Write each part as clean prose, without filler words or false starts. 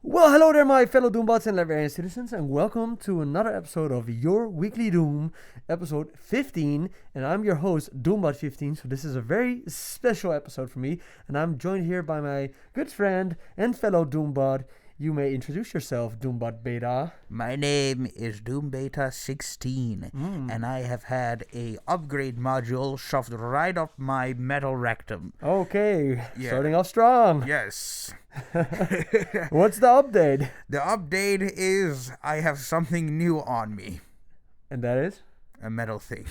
Well, hello there, my fellow Doombots and Librarian citizens, and welcome to another episode of Your Weekly Doom, episode 15. And I'm your host, Doombot15. So this is a very special episode for me, and I'm joined here by my good friend and fellow Doombot. You may introduce yourself, Doombot Beta. My name is DoomBeta16, and I have had a upgrade module shoved right up my metal rectum. Okay, starting off strong. Yes. What's the update? The update is I have something new on me. And that is? A metal thing.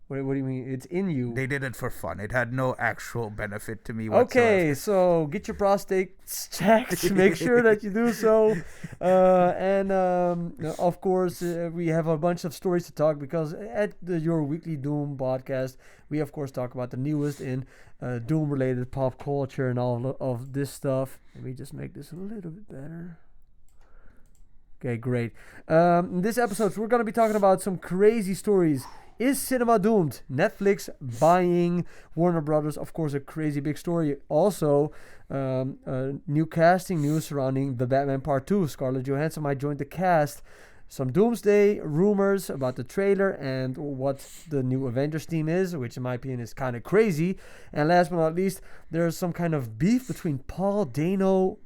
What do you mean? It's in you. They did it for fun. It had no actual benefit to me whatsoever. Okay, so get your prostate checked. Make sure that you do so. Of course, we have a bunch of stories to talk because at Your Weekly Doom podcast, we of course talk about the newest in Doom-related pop culture and all of this stuff. Let me just make this a little bit better. Okay, great. In this episode, we're going to be talking about some crazy stories. Is cinema doomed? Netflix buying Warner Brothers, of course, a crazy big story. Also, new casting news surrounding The Batman Part 2. Scarlett Johansson might join the cast. Some Doomsday rumors about the trailer and what the new Avengers team is, which in my opinion is kind of crazy. And last but not least, there's some kind of beef between Paul Dano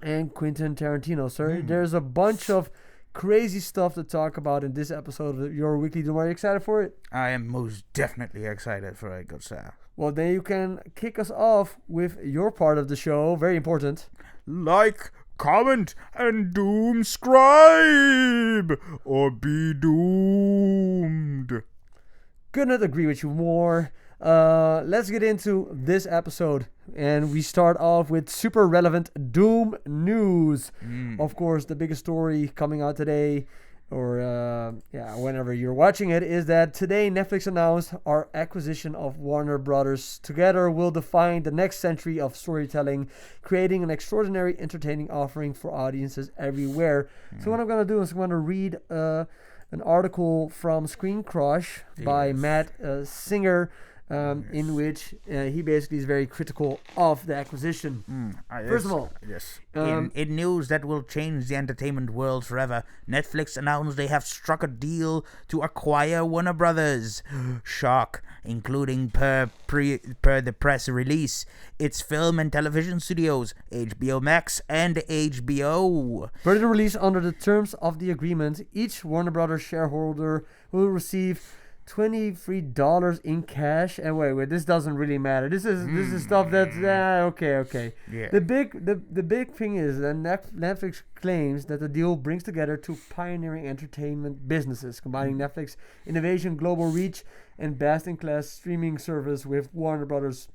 and Quentin Tarantino. So there's a bunch of crazy stuff to talk about in this episode of Your Weekly Doom. Are you excited for it? I am most definitely excited for it, good sir. Well, then you can kick us off with your part of the show. Very important. Like, comment, and doomscribe, or be doomed. Could not agree with you more. Let's get into this episode. And we start off with super relevant Doom news. Of course, the biggest story coming out today, or whenever you're watching it, is that today Netflix announced our acquisition of Warner Brothers. Together will define the next century of storytelling, creating an extraordinary, entertaining offering for audiences everywhere. So what I'm going to do is I'm going to read an article from Screen Crush by Matt Singer, in which he basically is very critical of the acquisition. First of all, in news that will change the entertainment world forever, Netflix announced they have struck a deal to acquire Warner Brothers. Shock, including per the press release, its film and television studios, HBO Max and HBO. Per the release, under the terms of the agreement, each Warner Brothers shareholder will receive $23 in cash. And wait, this doesn't really matter. This is stuff that's okay. Yeah. The big thing is that Netflix claims that the deal brings together two pioneering entertainment businesses, combining Netflix innovation, global reach, and best-in-class streaming service with Warner Brothers'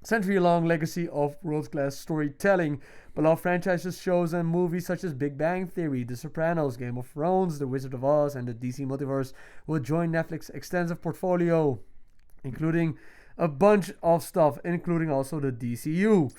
century-long legacy of world-class storytelling. Beloved franchises, shows, and movies such as Big Bang Theory, The Sopranos, Game of Thrones, The Wizard of Oz, and the DC Multiverse will join Netflix's extensive portfolio, including a bunch of stuff, including also the DCU.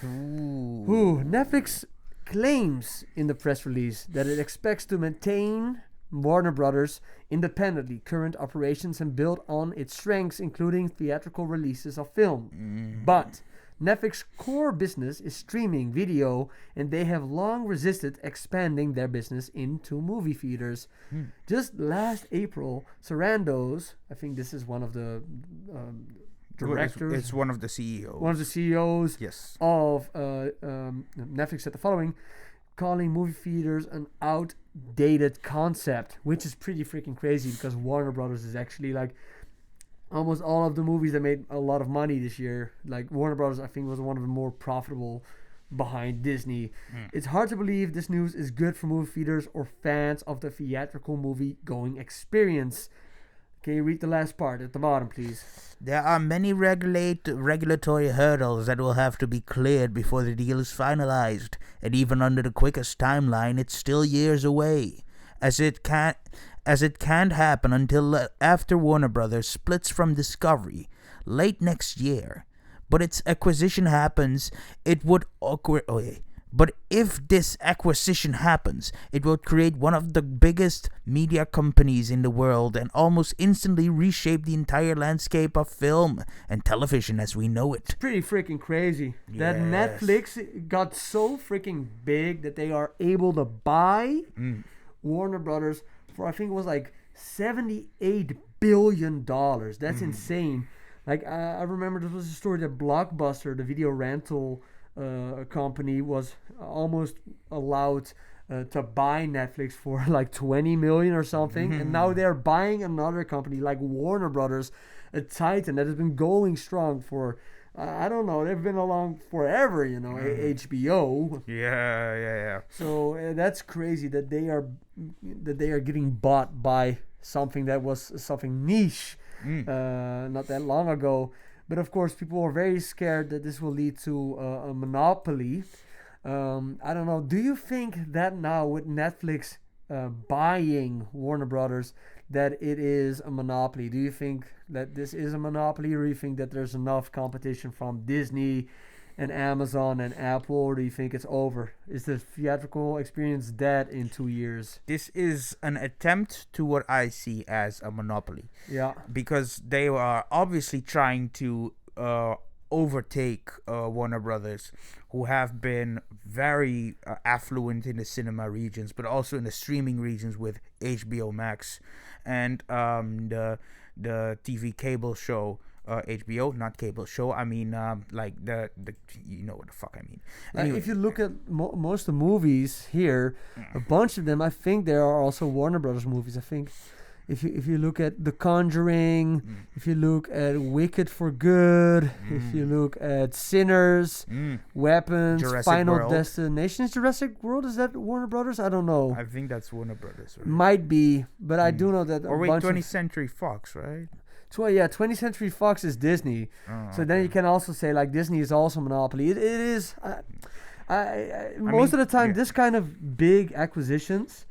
Netflix claims in the press release that it expects to maintain Warner Brothers independently current operations and build on its strengths, including theatrical releases of film. But Netflix's core business is streaming video, and they have long resisted expanding their business into movie theaters. Just last April, Sarandos, I think this is one of the directors. It's one of the CEOs. One of the CEOs of Netflix said the following, calling movie theaters an outdated concept, which is pretty freaking crazy because Warner Brothers is actually like almost all of the movies that made a lot of money this year. Like Warner Brothers, I think, was one of the more profitable behind Disney. It's hard to believe this news is good for movie theaters or fans of the theatrical movie-going experience. Can you read the last part at the bottom, please? There are many regulatory hurdles that will have to be cleared before the deal is finalized, and even under the quickest timeline, it's still years away, as it can't happen until after Warner Brothers splits from Discovery late next year. But its acquisition happens, it would But if this acquisition happens, it will create one of the biggest media companies in the world and almost instantly reshape the entire landscape of film and television as we know it. Pretty freaking crazy. That Yes. Netflix got so freaking big that they are able to buy Warner Brothers for, I think it was like $78 billion. That's insane. Like, I remember there was a story that Blockbuster, the video rental company, was almost allowed to buy Netflix for like 20 million or something, and now they're buying another company like Warner Brothers, a titan that has been going strong for I don't know, they've been along forever, you know, HBO. Yeah. So that's crazy that they are getting bought by something that was something niche not that long ago. But of course, people are very scared that this will lead to a monopoly. I don't know. Do you think that now with Netflix buying Warner Brothers, that it is a monopoly? Do you think that this is a monopoly, or do you think that there's enough competition from Disney and Amazon and Apple, or do you think it's over? Is the theatrical experience dead in 2 years? This is an attempt to what I see as a monopoly. Yeah. Because they are obviously trying to overtake Warner Brothers, who have been very affluent in the cinema regions, but also in the streaming regions with HBO Max and the TV cable show. HBO, not cable show. I mean, like the you know what the fuck I mean. Anyway. If you look at most of the movies here, a bunch of them, I think there are also Warner Brothers movies. I think if you look at The Conjuring, if you look at Wicked for Good, if you look at Sinners, Weapons, Jurassic Final World. Destination, is Jurassic World, is that Warner Brothers? I don't know. I think that's Warner Brothers, right? Might be, but I do know that. Or a wait, bunch 20th of, Century Fox, right? 20th Century Fox is Disney. So then you can also say like Disney is also monopoly. It is. Most of the time, this kind of big acquisitions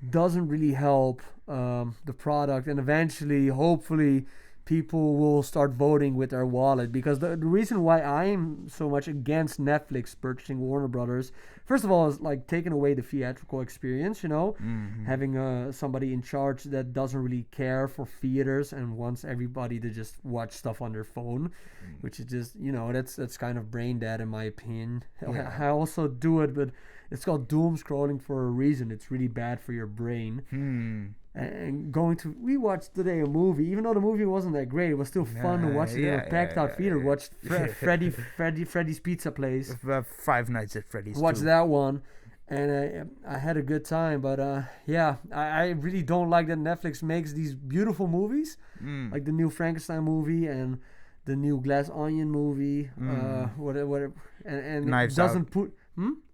doesn't really help the product, and eventually, hopefully, people will start voting with their wallet. Because the reason why I'm so much against Netflix purchasing Warner Brothers, first of all, is like taking away the theatrical experience, you know, having somebody in charge that doesn't really care for theaters and wants everybody to just watch stuff on their phone, which is just, you know, that's kind of brain dead in my opinion. I also do it, but it's called doom scrolling for a reason. It's really bad for your brain. And we watched today a movie, even though the movie wasn't that great, it was still fun to watch it in a packed out theater. Watched Freddy's Pizza Place. Five Nights at Freddy's. Watched that one, and I had a good time. But I really don't like that Netflix makes these beautiful movies, like the new Frankenstein movie and the new Glass Onion movie, whatever, and Knives it doesn't Out. put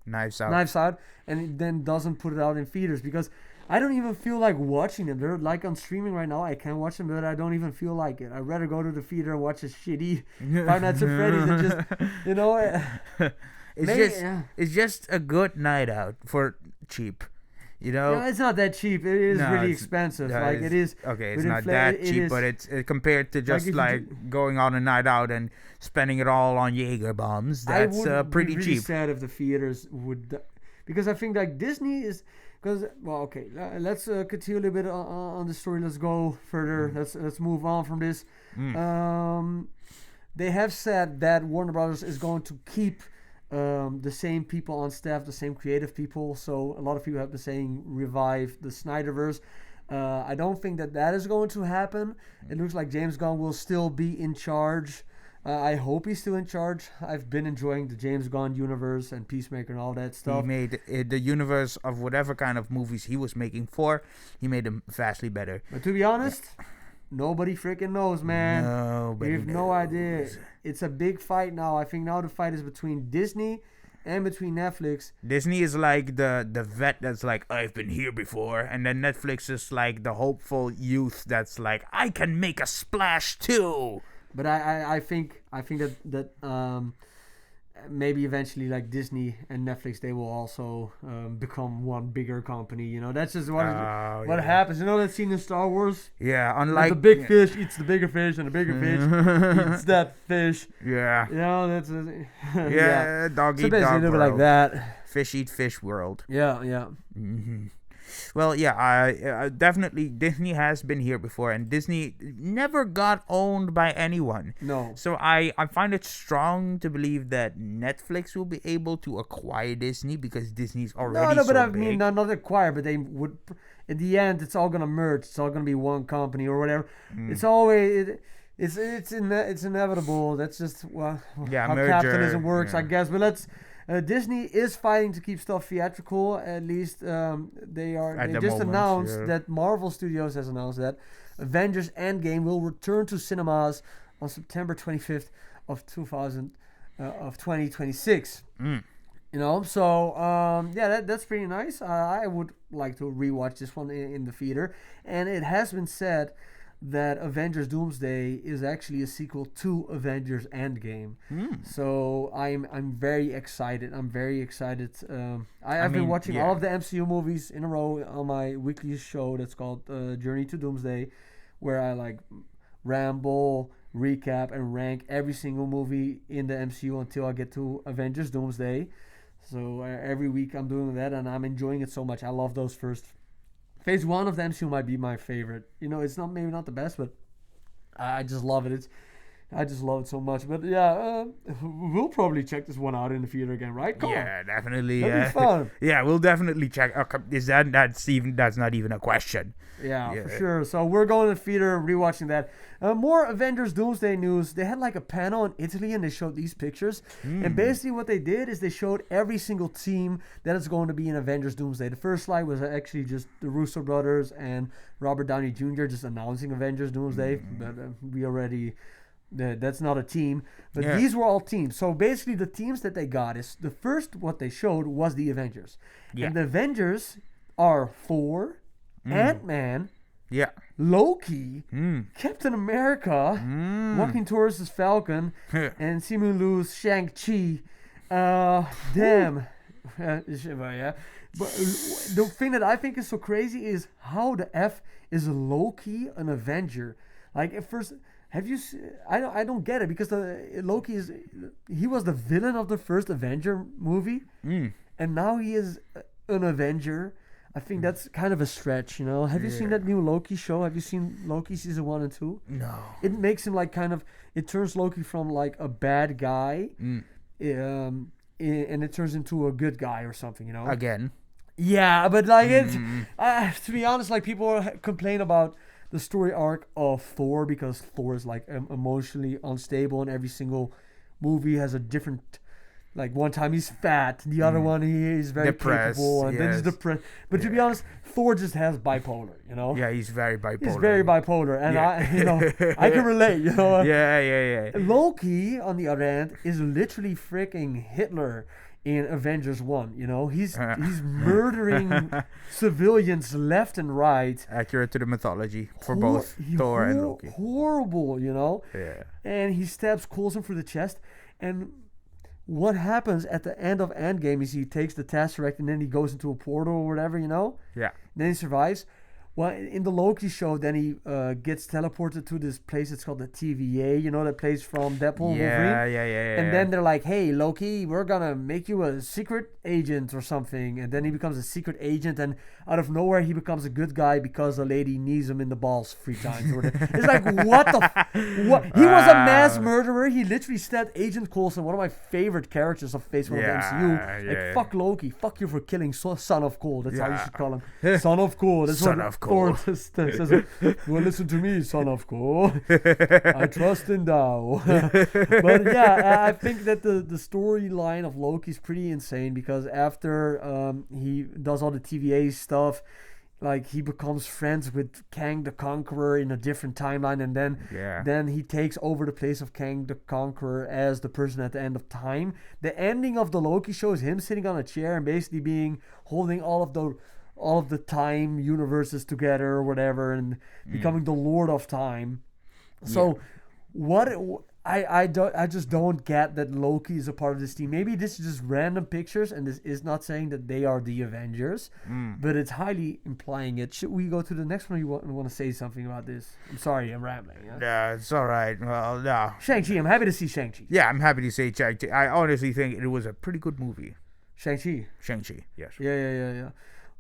Knives Out. and it then doesn't put it out in theaters because I don't even feel like watching them. They're like on streaming right now. I can watch them, but I don't even feel like it. I'd rather go to the theater and watch a shitty Five Nights at Freddy's and just, you know. It's just a good night out for cheap, you know. No, it's not that cheap. It is really expensive. Like it is. Okay, it's not that cheap, but it's compared to just like going on a night out and spending it all on Jaeger bombs. That's pretty be really cheap. Sad if the theaters would, because I think like Disney is. Because okay, let's continue a little bit on the story. Let's go further. Let's move on from this. They have said that Warner Brothers is going to keep the same people on staff, the same creative people. So a lot of people have been saying revive the Snyderverse. I don't think that is going to happen. It looks like James Gunn will still be in charge. I hope he's still in charge. I've been enjoying the James Gunn universe and Peacemaker and all that stuff. He made the universe of whatever kind of movies he was making he made them vastly better. But to be honest, nobody freaking knows, man. Nobody We have no idea. It's a big fight now. I think now the fight is between Disney and between Netflix. Disney is like the vet that's like, I've been here before, and then Netflix is like the hopeful youth that's like, I can make a splash too. But I think that maybe eventually like Disney and Netflix, they will also become one bigger company. You know, that's just what happens. You know that scene in Star Wars? Yeah, unlike the big fish eats the bigger fish, and the bigger fish eats that fish. Yeah. You know, that's dog so eat basically dog a little bit world. like that. Fish eat fish world. Yeah. Well, yeah, I definitely Disney has been here before, and Disney never got owned by anyone. No. So I find it strong to believe that Netflix will be able to acquire Disney because Disney's already No, but so I big. mean, not acquire, but they would. In the end, it's all gonna merge. It's all gonna be one company or whatever. It's always it's inevitable. That's just how merger, capitalism works, yeah. I guess. But let's. Disney is fighting to keep stuff theatrical. At least they are. At They the just moment, announced yeah. that Marvel Studios has announced that Avengers Endgame will return to cinemas on September 25th of 2026. You know, so that's pretty nice. I would like to rewatch this one in the theater, and it has been said that Avengers Doomsday is actually a sequel to Avengers Endgame. So I'm very excited. I've been watching all of the MCU movies in a row on my weekly show that's called Journey to Doomsday, where I like ramble, recap, and rank every single movie in the MCU until I get to Avengers Doomsday. So every week I'm doing that, and I'm enjoying it so much. I love those first. Phase 1 of the MCU might be my favorite. You know, it's maybe not the best, but I just love it. I just love it so much. But yeah, we'll probably check this one out in the theater again, right? Come on. Definitely. That'd be fun. Yeah, we'll definitely check. That's not even a question. Yeah, for sure. So we're going to the theater, rewatching that. More Avengers Doomsday news. They had like a panel in Italy, and they showed these pictures. And basically what they did is they showed every single team that is going to be in Avengers Doomsday. The first slide was actually just the Russo brothers and Robert Downey Jr. just announcing Avengers Doomsday. But we already... That's not a team, but these were all teams. So basically, the teams that they got is the first. What they showed was the Avengers, and the Avengers are Thor, Ant-Man, Loki, Captain America, walking towards his Falcon, and Simu Lu's Shang-Chi. Damn. But the thing that I think is so crazy is how the F is Loki an Avenger? Like at first. Have you? I don't get it because Loki he was the villain of the first Avenger movie, and now he is an Avenger. I think that's kind of a stretch, you know. Have you seen that new Loki show? Have you seen Loki season 1 and 2? No. It makes him like it turns Loki from like a bad guy, and it turns into a good guy or something, you know. Again. Yeah, but like it's to be honest, like people complain about the story arc of Thor because Thor is like emotionally unstable, and every single movie has a different. Like one time he's fat, the other one he is very capable, and then he's depressed. But to be honest, Thor just has bipolar, you know. Yeah, he's very bipolar. He's very bipolar, and I can relate, you know. Yeah. Loki, on the other hand, is literally freaking Hitler in Avengers 1, you know. He's murdering civilians left and right. Accurate to the mythology for both Thor and Loki. Horrible, you know. Yeah. And he stabs Coulson through the chest, and what happens at the end of Endgame is he takes the Tesseract and then he goes into a portal or whatever, you know? Yeah. Then he survives. Well, in the Loki show, then he gets teleported to this place. It's called the TVA, you know, that place from Deadpool Yeah. Wolverine. And then they're like, hey, Loki, we're going to make you a secret agent or something. And then he becomes a secret agent. And out of nowhere, he becomes a good guy because a lady knees him in the balls 3 times. It's like, what the... what? He was a mass murderer. He literally stabbed Agent Coulson, one of my favorite characters of Phase 1 of the MCU. Fuck Loki. Fuck you for killing Son of Cool. That's how you should call him. Son of Cool. That's Son of Cool. Says, well, listen to me, son of Cool. I trust in thou. But yeah, I think that the storyline of Loki is pretty insane because after he does all the TVA stuff, like he becomes friends with Kang the Conqueror in a different timeline, and then he takes over the place of Kang the Conqueror as the person at the end of time. The ending of the Loki show is him sitting on a chair and basically holding all of the time universes together or whatever, and becoming the Lord of Time. So I just don't get that Loki is a part of this team. Maybe this is just random pictures, and this is not saying that they are the Avengers, but it's highly implying it. Should we go to the next one? Or you want to say something about this? I'm sorry, I'm rambling. Yeah? Yeah, it's all right. Well, no. Shang-Chi. I'm happy to see Shang-Chi. Yeah, I'm happy to say Shang-Chi. I honestly think it was a pretty good movie. Shang-Chi. Shang-Chi, yes. Yeah.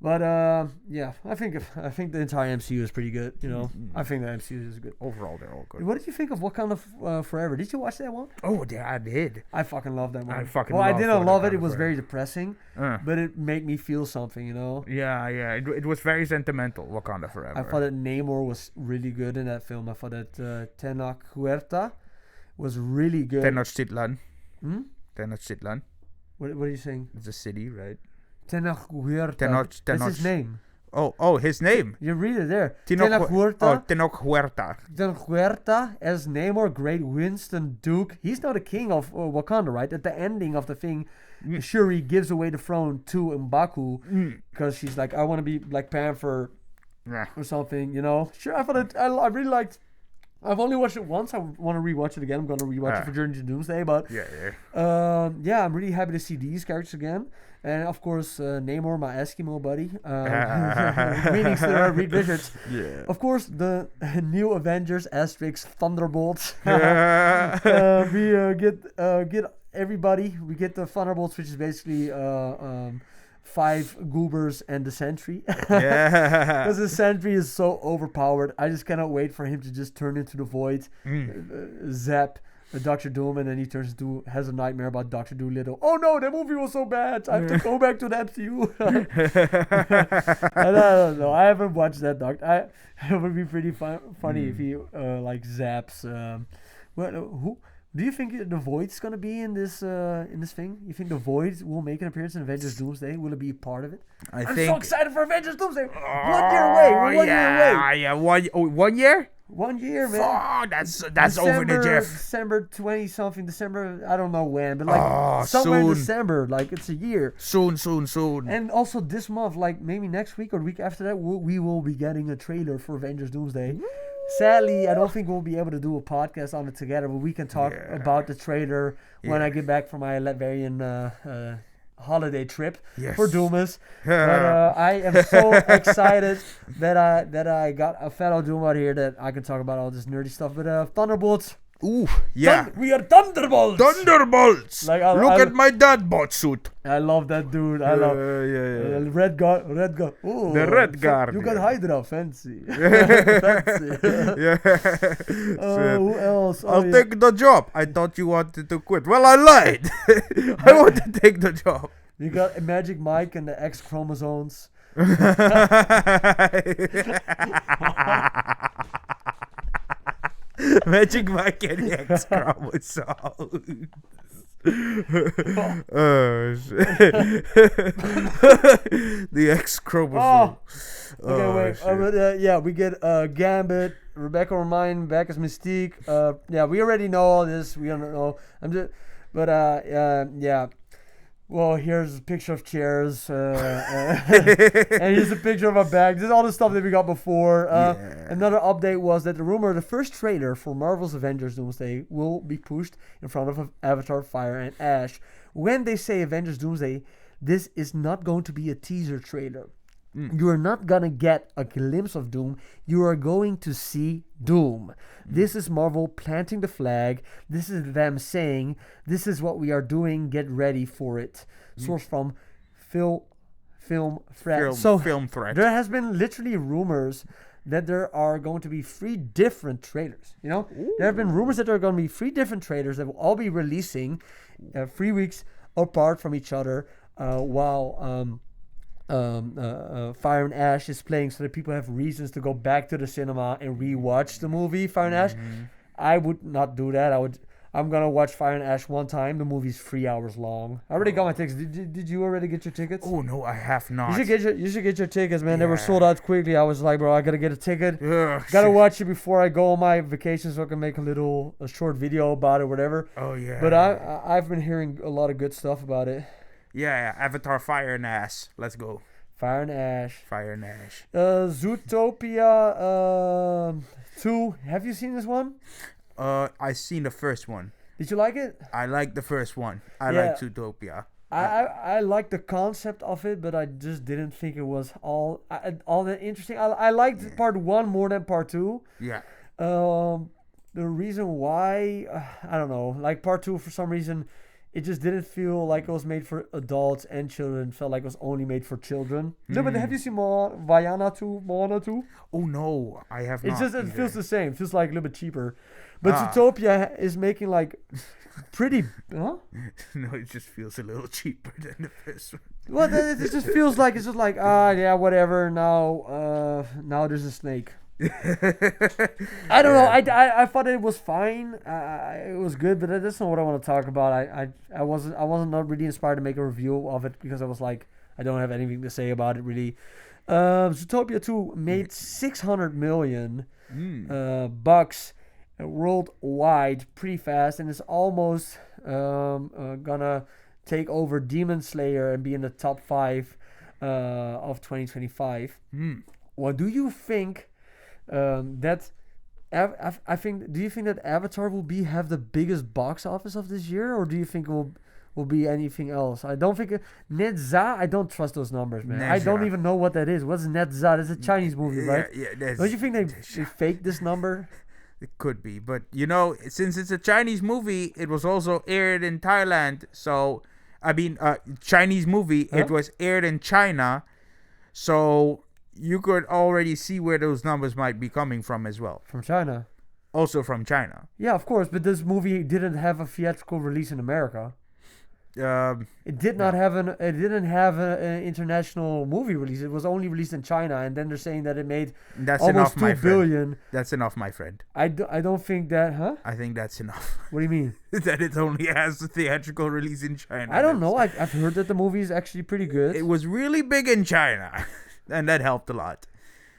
But yeah, I think the entire MCU is pretty good. You know, I think the MCU is good. Overall, they're all good. What did you think of Wakanda Forever? Did you watch that one? Oh, yeah, I did. I fucking love that one. I didn't love it. It was very depressing, but it made me feel something. You know. Yeah. It was very sentimental. Wakanda Forever. I thought that Namor was really good in that film. I thought that Tenoch Huerta was really good. Tenochtitlan. Tenochtitlan. What are you saying? It's a city, right? Tenoch Huerta. That's his name. Oh, his name. You read it there. Tenoch Huerta. Tenoch Huerta. Tenoch Huerta as Namor, great Winston Duke. He's now the king of Wakanda, right? At the ending of the thing, Shuri gives away the throne to M'Baku because she's like, I want to be Black Panther or something, you know. Sure, I thought it. I really liked. I've only watched it once. I want to rewatch it again. I'm going to rewatch it for Journey to Doomsday. But yeah, I'm really happy to see these characters again. And of course, Namor, my Eskimo buddy. Meaning Reed Richards. Yeah. Of course, the new Avengers * Thunderbolts. We get everybody. We get the Thunderbolts, which is basically 5 Goobers and the Sentry. Because the Sentry is so overpowered. I just cannot wait for him to just turn into the Void, zap Dr. Doom, and then he has a nightmare about Dr. Doolittle. Oh no, that movie was so bad. I have to go back to the MCU. And I don't know. I haven't watched that, Doctor. It would be pretty funny if he zaps. Who? Do you think the Void's gonna be in this thing? You think the Void will make an appearance in Avengers Doomsday? Will it be a part of it? I'm so excited for Avengers Doomsday. 1 year away. We're 1 year away. Yeah. 1 year? 1 year, man. Oh, that's over the Jeff. December 20 something. December. I don't know when, but somewhere in December. Like it's a year. Soon. And also this month, like maybe next week or the week after that, we will be getting a trailer for Avengers Doomsday. Sadly, I don't think we'll be able to do a podcast on it together, but we can talk about the trailer when I get back from my Latvian holiday trip for Doomas. But I am so excited that I got a fellow Doomer here that I can talk about all this nerdy stuff. But Thunderbolts. Ooh, yeah. We are Thunderbolts! Thunderbolts! Look at my Dadbot suit. I love that dude. I love Red guy. Ooh, the Red Guard. You got Hydra, fancy. Fancy. Who else? I'll take the job. I thought you wanted to quit. Well, I lied. I want to take the job. You got Magic Mike and the X chromosomes. Magic Mike and the X chromosomes. Oh shit. The X chromosome. We get Gambit, Rebecca Romijn back as Mystique. We already know all this. We don't know. Well, here's a picture of chairs, and here's a picture of a bag. This is all the stuff that we got before. Another update was that the first trailer for Marvel's Avengers Doomsday will be pushed in front of Avatar, Fire, and Ash. When they say Avengers Doomsday, this is not going to be a teaser trailer. You are not going to get a glimpse of Doom. You are going to see Doom. This is Marvel planting the flag. This is them saying, this is what we are doing. Get ready for it. Source from Film Threat. Film Threat. There has been literally rumors that there are going to be 3 different trailers. You know, there have been rumors that there are going to be 3 different trailers that will all be releasing 3 weeks apart from each other while Fire and Ash is playing, so that people have reasons to go back to the cinema and rewatch the movie Fire and Ash. I would not do that. I'm gonna watch Fire and Ash one time. The movie's 3 hours long. I already got my tickets. Did you already get your tickets? Oh no, I have not. You should get your tickets, man. They were sold out quickly. I was like, bro, I gotta get a ticket. Gotta watch it before I go on my vacation, so I can make a short video about it, whatever. Oh yeah. But I've been hearing a lot of good stuff about it. Yeah, Avatar, Fire and Ash. Let's go. Fire and Ash. Zootopia 2. Have you seen this one? I seen the first one. Did you like it? I like the first one. I Yeah. like Zootopia. I like the concept of it, but I just didn't think it was all that interesting. I liked part 1 more than part 2. Yeah. The reason why, I don't know. Like part 2, for some reason, it just didn't feel like it was made for adults and children. It felt like it was only made for children. No, but have you seen Moana 2? Oh no, I have not. It either. feels the same. It feels like a little bit cheaper. But Ah. Zootopia is making like pretty, huh? No, it just feels a little cheaper than the first one. Well, it just feels like it's just like yeah, whatever. Now there's a snake. I don't know. I thought it was fine. It was good, but that's not what I want to talk about. I wasn't not really inspired to make a review of it because I was like, I don't have anything to say about it really. Zootopia 2 made 600 million bucks worldwide pretty fast, and it's almost gonna take over Demon Slayer and be in the top 5 of 2025. What do you think? Do you think that Avatar will have the biggest box office of this year, or do you think it will be anything else? I don't think Netza. I don't trust those numbers, man. I don't even know what that is. What's Netza? It's a Chinese movie, right? Yeah. Don't you think they faked this number? It could be, but since it's a Chinese movie, it was also aired in Thailand. So, I mean, Chinese movie. Huh? It was aired in China, so you could already see where those numbers might be coming from as well. From China. Also from China. Yeah, of course, but this movie didn't have a theatrical release in America. It did not have it didn't have an international movie release. It was only released in China, and then they're saying that it made That's almost enough, my 2 billion. friend. That's enough, my friend. I don't think that, huh? I think that's enough. What do you mean? That it only has a theatrical release in China. I don't know. I've heard that the movie is actually pretty good. It was really big in China, and that helped a lot.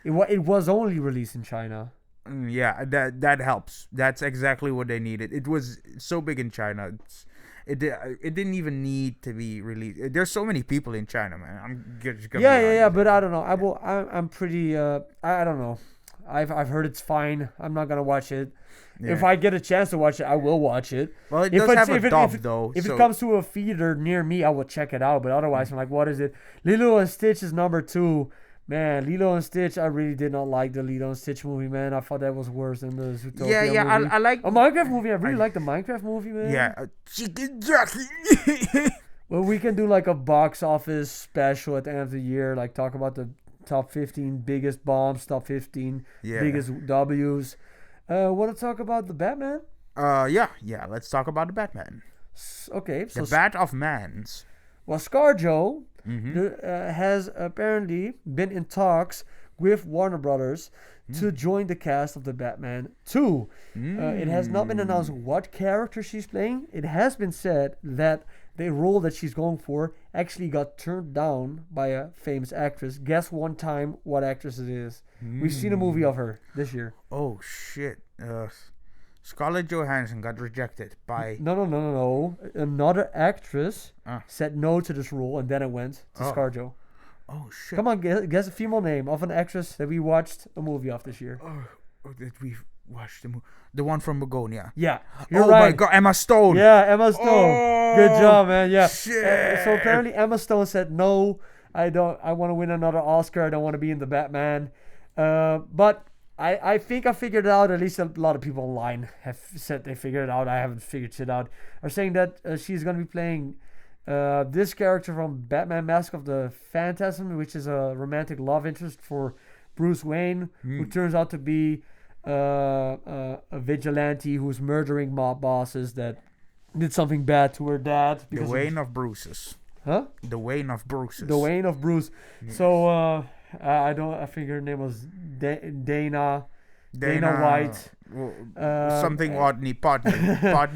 It was only released in China. Yeah, that helps. That's exactly what they needed. It was so big in China. It didn't even need to be released. There's so many people in China, man. I'm just gonna be Yeah. honest. But I don't know. I'm pretty. I don't know. I've heard it's fine. I'm not gonna watch it. Yeah. If I get a chance to watch it, I will watch it. Well, it If does it's- have if a it- dub, if it- though. If so it comes to a theater near me, I will check it out. But otherwise, I'm like, what is it? Lilo and Stitch is number 2. Man, Lilo and Stitch, I really did not like the Lilo and Stitch movie, man. I thought that was worse than the Zootopia movie. I like. A Minecraft movie, I really like the Minecraft movie, man. Yeah, chicken jockey. Well, we can do like a box office special at the end of the year, like talk about the top 15 biggest bombs, top 15 biggest W's. Want to talk about the Batman? Yeah. Let's talk about the Batman. Okay, so The Bat of Mans. well, ScarJo Mm-hmm. has apparently been in talks with Warner Brothers to join the cast of the Batman 2. It has not been announced what character she's playing. It has been said that the role that she's going for actually got turned down by a famous actress. Guess one time what actress it is. We've seen a movie of her this year. Oh shit. Scarlett Johansson got rejected by. No. Another actress Ah. said no to this role, and then it went to Oh. ScarJo. Oh shit. Come on, guess a female name of an actress that we watched a movie of this year. Oh, did we watch the one from Begonia? Yeah. You're Oh right. my god, Emma Stone. Yeah, Emma Stone. Good job, man. Yeah. Shit. So apparently Emma Stone said no. I want to win another Oscar. I don't want to be in the Batman. But I think I figured it out. At least a lot of people online have said they figured it out. I haven't figured shit out. Are saying that she's gonna be playing this character from Batman: Mask of the Phantasm, which is a romantic love interest for Bruce Wayne, who turns out to be a vigilante who's murdering mob bosses that did something bad to her dad. The Wayne of Bruce's. Huh? The Wayne of Bruce's. The Wayne of Bruce. Yes. So I think her name was Dana White. Something Rodney,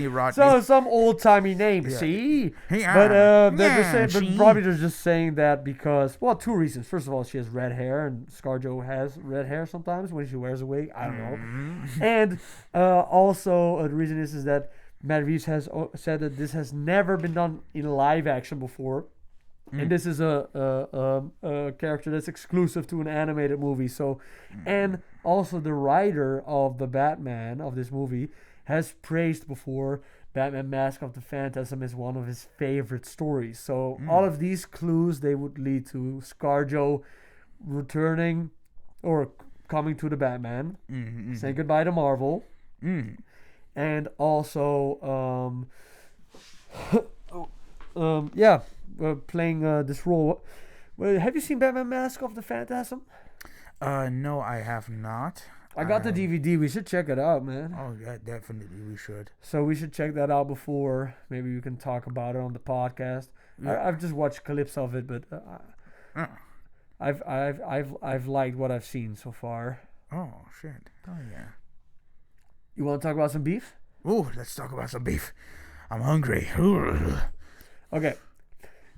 Rodney. So some old timey name, Yeah. see? Yeah. But they're just saying, see? but probably they're just saying that because, well, 2 reasons. First of all, she has red hair, and ScarJo has red hair sometimes when she wears a wig. I don't know. Mhm. And also the reason is that Matt Reeves has said that this has never been done in live action before. And this is a character that's exclusive to an animated movie. So, and also the writer of the Batman of this movie has praised before Batman Mask of the Phantasm is one of his favorite stories. So all of these clues, they would lead to ScarJo returning or coming to the Batman, saying goodbye to Marvel, and also playing this role. Well, have you seen Batman Mask of the Phantasm? No, I have not. I got the DVD. We should check it out, man. Oh, yeah, definitely we should. So we should check that out before maybe we can talk about it on the podcast. Yeah. I've just watched clips of it, but I've liked what I've seen so far. Oh shit! Oh yeah. You want to talk about some beef? Ooh, let's talk about some beef. I'm hungry. Ooh. Okay.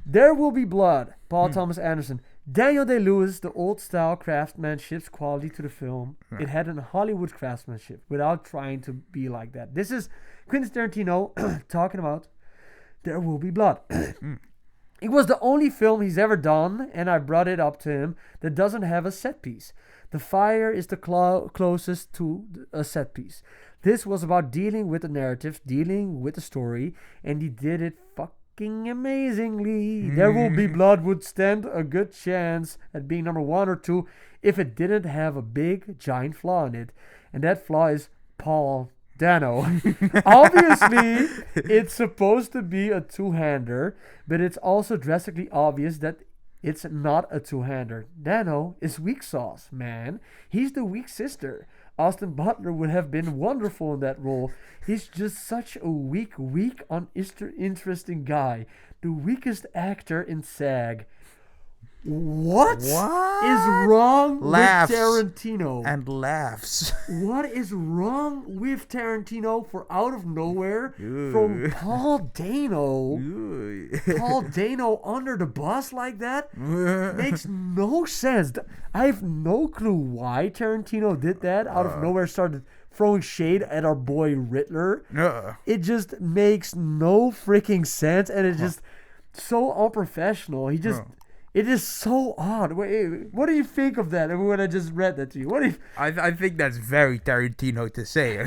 There Will Be Blood. Paul Thomas Anderson. Daniel Day-Lewis, the old-style craftsmanship's quality to the film. It had an Hollywood craftsmanship without trying to be like that. This is Quentin Tarantino talking about There Will Be Blood. It was the only film he's ever done, and I brought it up to him, that doesn't have a set piece. The fire is the closest to a set piece. This was about dealing with the narrative, dealing with the story, and he did it fucking amazingly. There Will Be Blood would stand a good chance at being number 1 or 2 if it didn't have a big, giant flaw in it. And that flaw is Paul Dano. Obviously, it's supposed to be a two-hander, but it's also drastically obvious that it's not a two-hander. Dano is weak sauce, man. He's the weak sister. Austin Butler would have been wonderful in that role. He's just such a weak, uninteresting guy. The weakest actor in SAG. What is wrong with Tarantino? And laughs. What is wrong with Tarantino for out of nowhere from Paul Dano? Paul Dano under the bus like that? Makes no sense. I have no clue why Tarantino did that. Out of nowhere started throwing shade at our boy Riddler. It just makes no freaking sense, and it's just so unprofessional. It is so odd. Wait, what do you think of that? When I just read that to you, what do you? I think that's very Tarantino to say.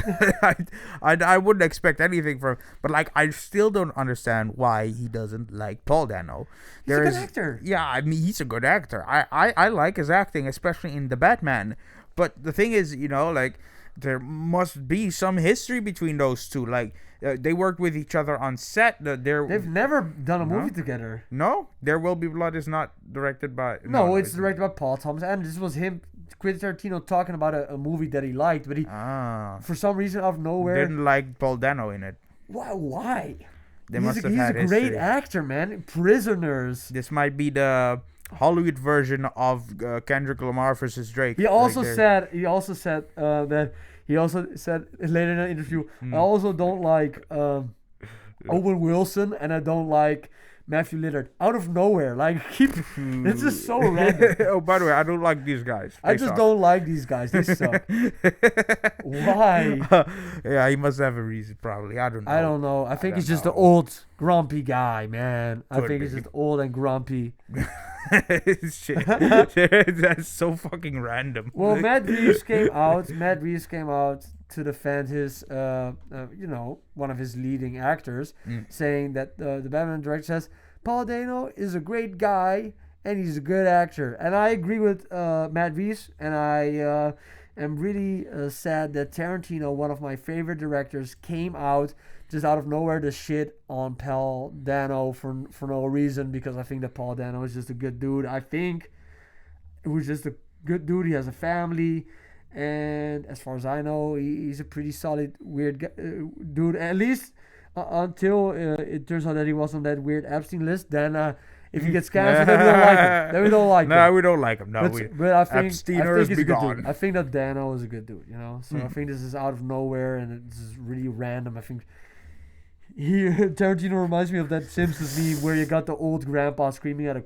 I wouldn't expect anything from, but like I still don't understand why he doesn't like Paul Dano. He's a good actor. Yeah, I mean he's a good actor. I like his acting, especially in The Batman. But the thing is, like there must be some history between those two. Like they worked with each other on set. They've never done a movie together. No, There Will Be Blood is not directed by. No, it's directed by Paul Thomas Anderson. This was him, Quentin Tarantino, talking about a movie that he liked, but he, for some reason, out of nowhere, didn't like Paul Dano in it. Why? He's a great actor, man. Prisoners. This might be the Hollywood version of Kendrick Lamar versus Drake. He also said later in an interview, I also don't like Owen Wilson and I don't like Matthew Lillard. Out of nowhere, it's just so random. Oh, by the way, I don't like these guys. I just don't like these guys. They suck. Why? Yeah, he must have a reason, probably. I don't know. I think he's just an old, grumpy guy, man. I think he's just old and grumpy. Shit. That's so fucking random. Well, Matt Reeves came out to defend his, one of his leading actors, saying that the Batman director says Paul Dano is a great guy and he's a good actor. And I agree with Matt Reeves, and I am really sad that Tarantino, one of my favorite directors, came out just out of nowhere to shit on Paul Dano for no reason, because I think that Paul Dano is just a good dude. I think it was just a good dude. He has a family, and as far as I know, he's a pretty solid, weird dude. At least until it turns out that he was on that weird Epstein list. Then if he gets canceled, then we don't like him. We don't like him. No, but I think he's a good gone. dude. I think that Dano is a good dude. So I think this is out of nowhere and it's just really random. I think Tarantino reminds me of that Simpsons meme where you got the old grandpa screaming at the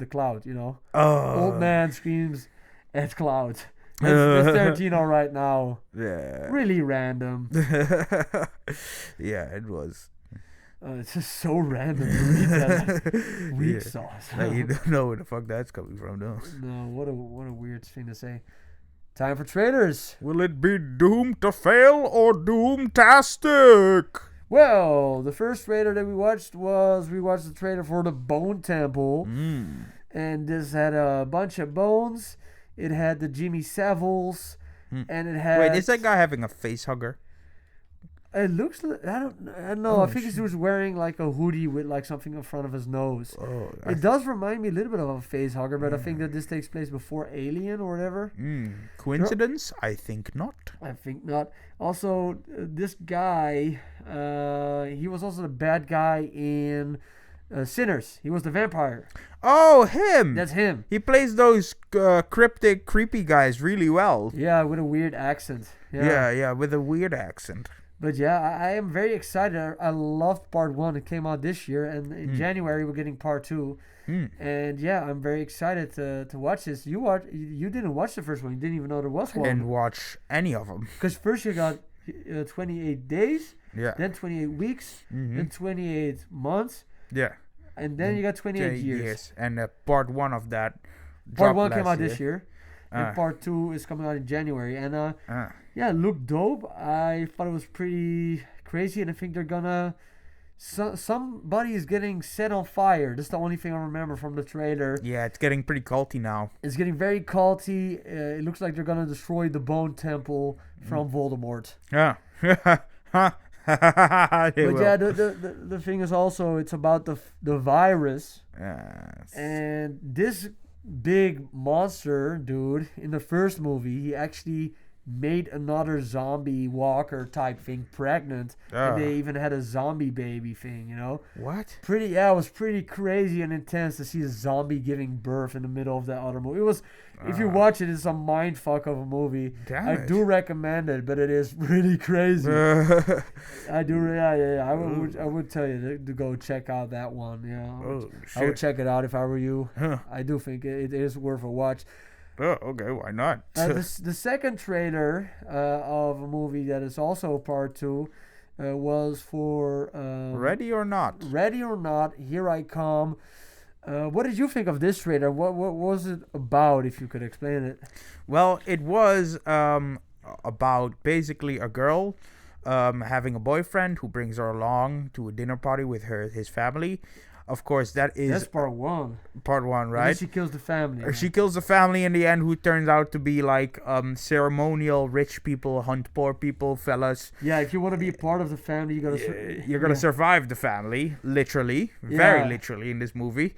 cloud. Old man screams at cloud. That's Tarantino right now. Yeah. Really random. Yeah, it was. It's just so random to read that. Weak sauce. You don't know where the fuck that's coming from, though. No, what a weird thing to say. Time for trailers. Will it be doomed to fail or doom-tastic? Well, the first trailer that we watched the trailer for the Bone Temple. And this had a bunch of bones. It had the Jimmy Saviles. And it had... Wait, is that guy having a face hugger? It looks like... I don't know. Oh, I think he was wearing like a hoodie with like something in front of his nose. Oh, It does remind me a little bit of a face hugger, but I think that this takes place before Alien or whatever. Coincidence? I think not. I think not. Also, this guy, he was also the bad guy in Sinners. He was the vampire. Oh, him! That's him. He plays those cryptic, creepy guys really well. Yeah, with a weird accent. Yeah, with a weird accent. But yeah, I am very excited. I loved part 1. It came out this year, and in January we're getting part 2. And yeah, I'm very excited to watch this. You didn't watch the first one. You didn't even know there was one. I didn't watch any of them. Because first you got 28 days, Yeah. then 28 weeks, then 28 months, Yeah. and then you got 28 years. And part 1 of that. Part dropped 1 came last out this year, and part 2 is coming out in January. And yeah, it looked dope. I thought it was pretty crazy, and I think they're gonna... somebody is getting set on fire. That's the only thing I remember from the trailer. Yeah, it's getting pretty culty now. It's getting very culty. It looks like they're gonna destroy the Bone Temple from Voldemort. Yeah. But yeah, the thing is also, it's about the virus. Yes. And this big monster dude in the first movie, he actually made another zombie walker type thing pregnant, and they even had a zombie baby thing, you know. What? It was pretty crazy and intense to see a zombie giving birth in the middle of that other movie. It was, if you watch it, it's a mind fuck of a movie. I do recommend it, but it is really crazy. I do, yeah. I would tell you to go check out that one. Yeah, I would check it out if I were you. I do think it is worth a watch. Oh, okay, why not? The second trailer of a movie that is also part 2 was for... Ready or Not? Ready or Not, Here I Come. What did you think of this trailer? What was it about, if you could explain it? Well, it was about basically a girl having a boyfriend who brings her along to a dinner party with his family. Of course, that's part 1. Part 1, right? And she kills the family. She kills the family in the end, who turns out to be like ceremonial rich people, hunt poor people, fellas. Yeah, if you want to be a part of the family, you're gonna survive the family, literally, very literally in this movie.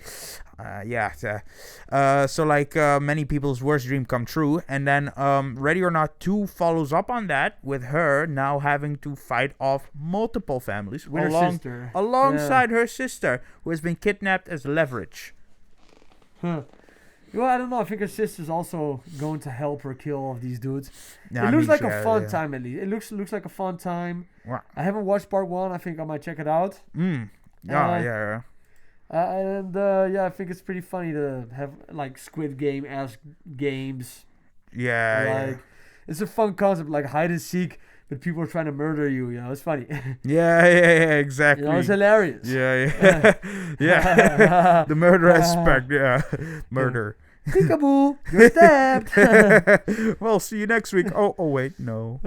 So like many people's worst dream come true, and then Ready or Not 2 follows up on that with her now having to fight off multiple families with her sister alongside her sister, who has been kidnapped as leverage. Well, I don't know. I think her sister's also going to help her kill all of these dudes. Yeah, it looks like a fun time, at least. It looks like a fun time. Wow. I haven't watched part 1. I think I might check it out. Yeah. I think it's pretty funny to have like Squid Game-esque games. Yeah. It's a fun concept, like hide and seek, but people are trying to murder you. You know, it's funny. Yeah, exactly. You know, it's hilarious. Yeah. Yeah. The murder aspect. Yeah. Murder. Peekaboo, you're stabbed. Well, see you next week. Oh, wait, no.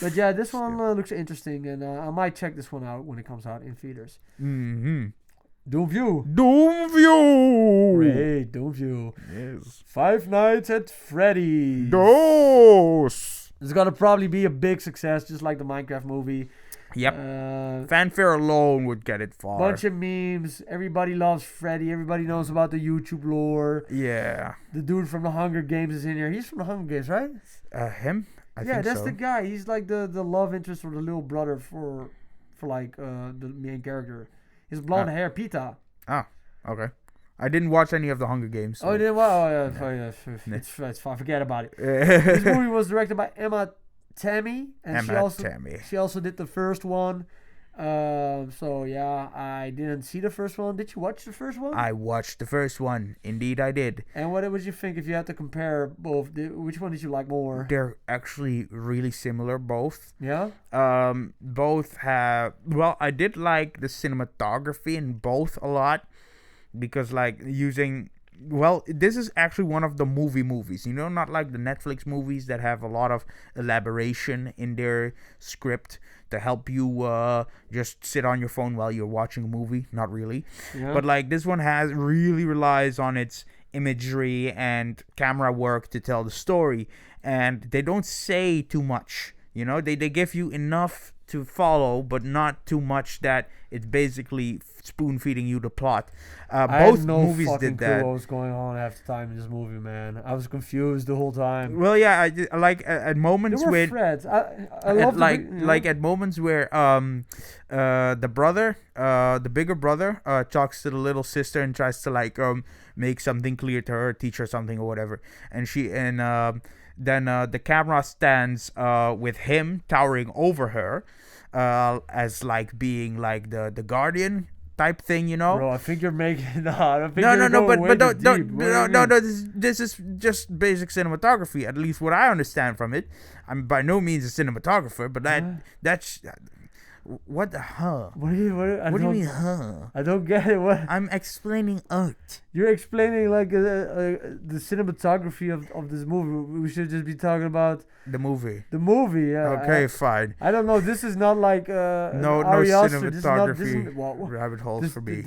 But yeah, this one looks interesting, and I might check this one out when it comes out in theaters. Doomview. Great, Doomview. Yes. Five Nights at Freddy's. It's gonna probably be a big success, just like the Minecraft movie. Yep. Fanfare alone would get it far. Bunch of memes. Everybody loves Freddy. Everybody knows about the YouTube lore. Yeah. The dude from the Hunger Games is in here. He's from the Hunger Games, right? Him? I think that's so. the guy. He's like the love interest or the little brother for like the main character. His blonde hair, Pita. Oh, okay. I didn't watch any of the Hunger Games. So. Oh, you didn't? Well, it's fine. Forget about it. This movie was directed by Emma Tammy, and she also did the first one. So yeah, I didn't see the first one. Did you watch the first one? I watched the first one. Indeed, I did. And what did you think if you had to compare both? Which one did you like more? They're actually really similar, both. Yeah. Both have. Well, I did like the cinematography in both a lot, because like using well, this is actually one of the movies, not like the Netflix movies that have a lot of elaboration in their script to help you just sit on your phone while you're watching a movie. Not really. Yeah. But like this one really relies on its imagery and camera work to tell the story, and they don't say too much. They give you enough to follow, but not too much that it's basically spoon feeding you the plot. I Both had no movies fucking did clue that. what was going on half the time in this movie, man. I was confused the whole time. Well, yeah, I like at moments There were where threads. I at love like at moments where the brother, the bigger brother, talks to the little sister and tries to like make something clear to her, teach her something or whatever, and then the camera stands with him towering over her, as like being like the guardian type thing, Bro, I think you're making no, but no, this is just basic cinematography, at least what I understand from it. I'm by no means a cinematographer, but that's what the What do you mean, huh? I don't get it. What I'm explaining art. you're explaining, like the cinematography of this movie. We should just be talking about The movie. the movie. Yeah. Okay, fine. I don't know. This is not like No Arias, or cinematography well, rabbit holes for me.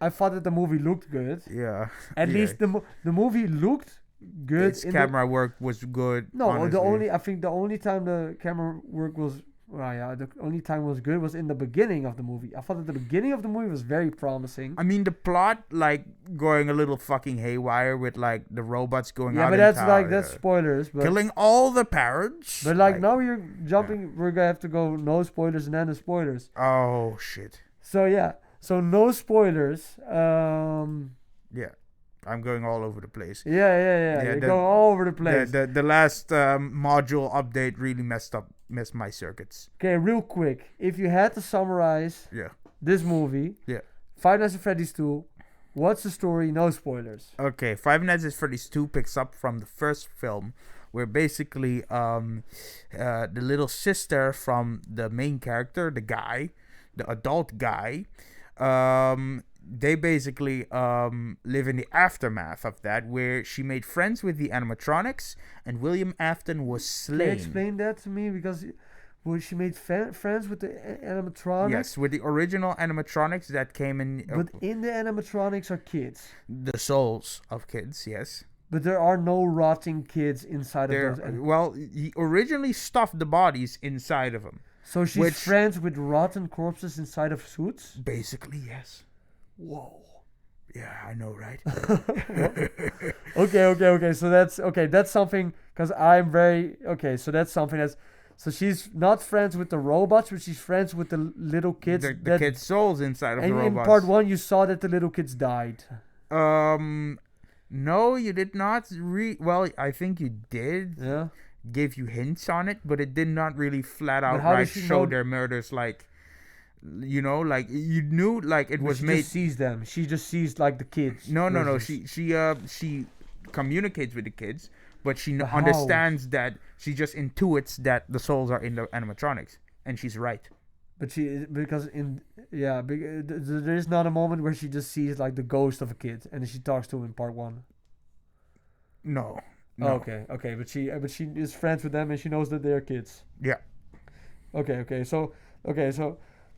I thought that the movie looked good. Yeah. At least the movie looked good. Its camera work was good. No, honestly. I think the only time the camera work was the only time was good was in the beginning of the movie. I thought that the beginning of the movie was very promising. I mean, the plot, like, going a little fucking haywire with, like, the robots going out but that's spoilers. But killing all the parents. But like now you're jumping. We're gonna have to go no spoilers and then the spoilers. Oh, shit. So yeah, so no spoilers. Yeah. I'm going all over the place. Yeah. You're going all over the place. The last module update really messed my circuits. Okay, real quick. If you had to summarize this movie, Five Nights at Freddy's 2, what's the story? No spoilers. Okay, Five Nights at Freddy's 2 picks up from the first film, where basically the little sister from the main character, the adult guy, they basically live in the aftermath of that, where she made friends with the animatronics and William Afton was slain. Can you explain that to me? Because she made friends with the animatronics? Yes, with the original animatronics that came in. But in the animatronics are kids. The souls of kids, yes. But there are no rotting kids inside of those. Well, he originally stuffed the bodies inside of them. So she's friends with rotten corpses inside of suits? Basically, yes. Whoa. Yeah, I know, right? Okay. So that's something, because I'm very so that's something that's. So she's not friends with the robots, but she's friends with the little kids. The kids' souls inside of the robots. And in part 1, you saw that the little kids died. No, you did not. Well, I think you did. Yeah. Gave you hints on it, but it did not really flat out show their murders. Like, like you knew, like it was made. She just sees them. She just sees like the kids. No. She communicates with the kids, but she understands that she just intuits that the souls are in the animatronics, and she's right. But there is not a moment where she just sees like the ghost of a kid and then she talks to him in part 1. No. Oh, okay, but she is friends with them and she knows that they're kids. Yeah. Okay, so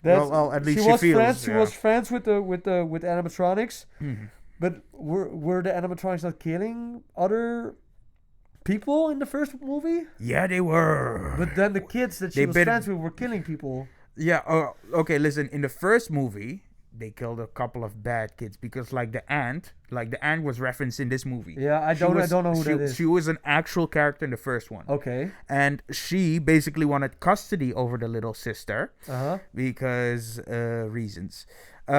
that's well, at least she was feels, friends. She was friends with animatronics, but were the animatronics not killing other people in the first movie? Yeah, they were. But then the kids that she was friends with were killing people. Yeah. Okay. Listen. In the first movie, they killed a couple of bad kids because, like the ant was referenced in this movie. Yeah, I don't know who that is. She was an actual character in the first one. Okay. And she basically wanted custody over the little sister. Because reasons. She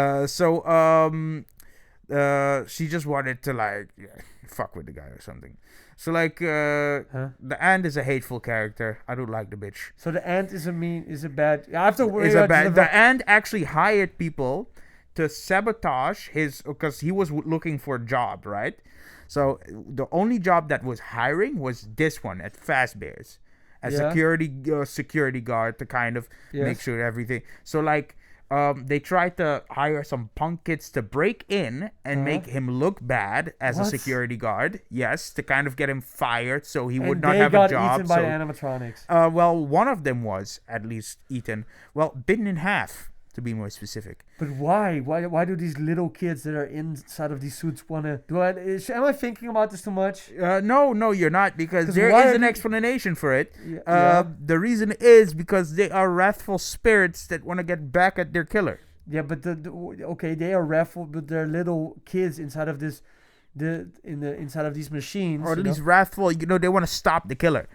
just wanted to fuck with the guy or something. So the ant is a hateful character. I don't like the bitch. So the ant is a bad. I have to worry about the ant actually hired people to sabotage because he was looking for a job, right? So the only job that was hiring was this one at Fazbear's as security guard to kind of make sure everything. So They tried to hire some punk kids to break in and make him look bad as a security guard. Yes, to kind of get him fired so he would not have a job. They got eaten by animatronics. Well, one of them was at least eaten. Well, bitten in half, to be more specific. But why? Why do these little kids that are inside of these suits want to... Am I thinking about this too much? No, you're not, because there is an explanation for it. Yeah. The reason is because they are wrathful spirits that want to get back at their killer. Yeah, but they are wrathful, but they're little kids inside of this, inside of these machines. Or at least wrathful. They want to stop the killer,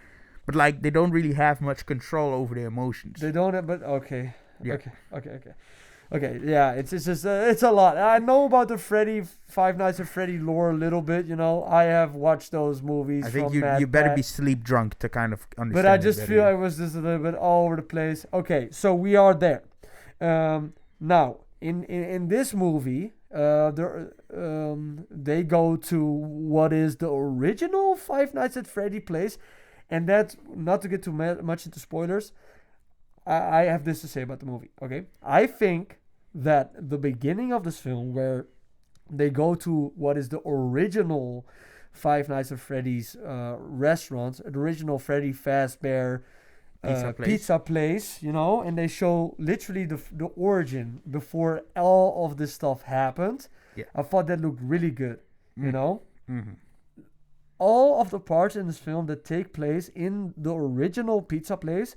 but like they don't really have much control over their emotions. They don't have, but okay. Yeah. Okay, yeah, it's just it's a lot. I know about the Five Nights at Freddy lore a little bit. I have watched those movies. I think you better be sleep drunk to kind of understand. But I just feel I was just a little bit all over the place. Okay, so we are there. Now in this movie, they go to what is the original Five Nights at Freddy place, and that's not to get too much into spoilers. I have this to say about the movie, okay? I think that the beginning of this film, where they go to what is the original Five Nights at Freddy's restaurants, the original Freddy Fazbear pizza place, and they show literally the origin before all of this stuff happened. Yeah. I thought that looked really good, Mm-hmm. All of the parts in this film that take place in the original pizza place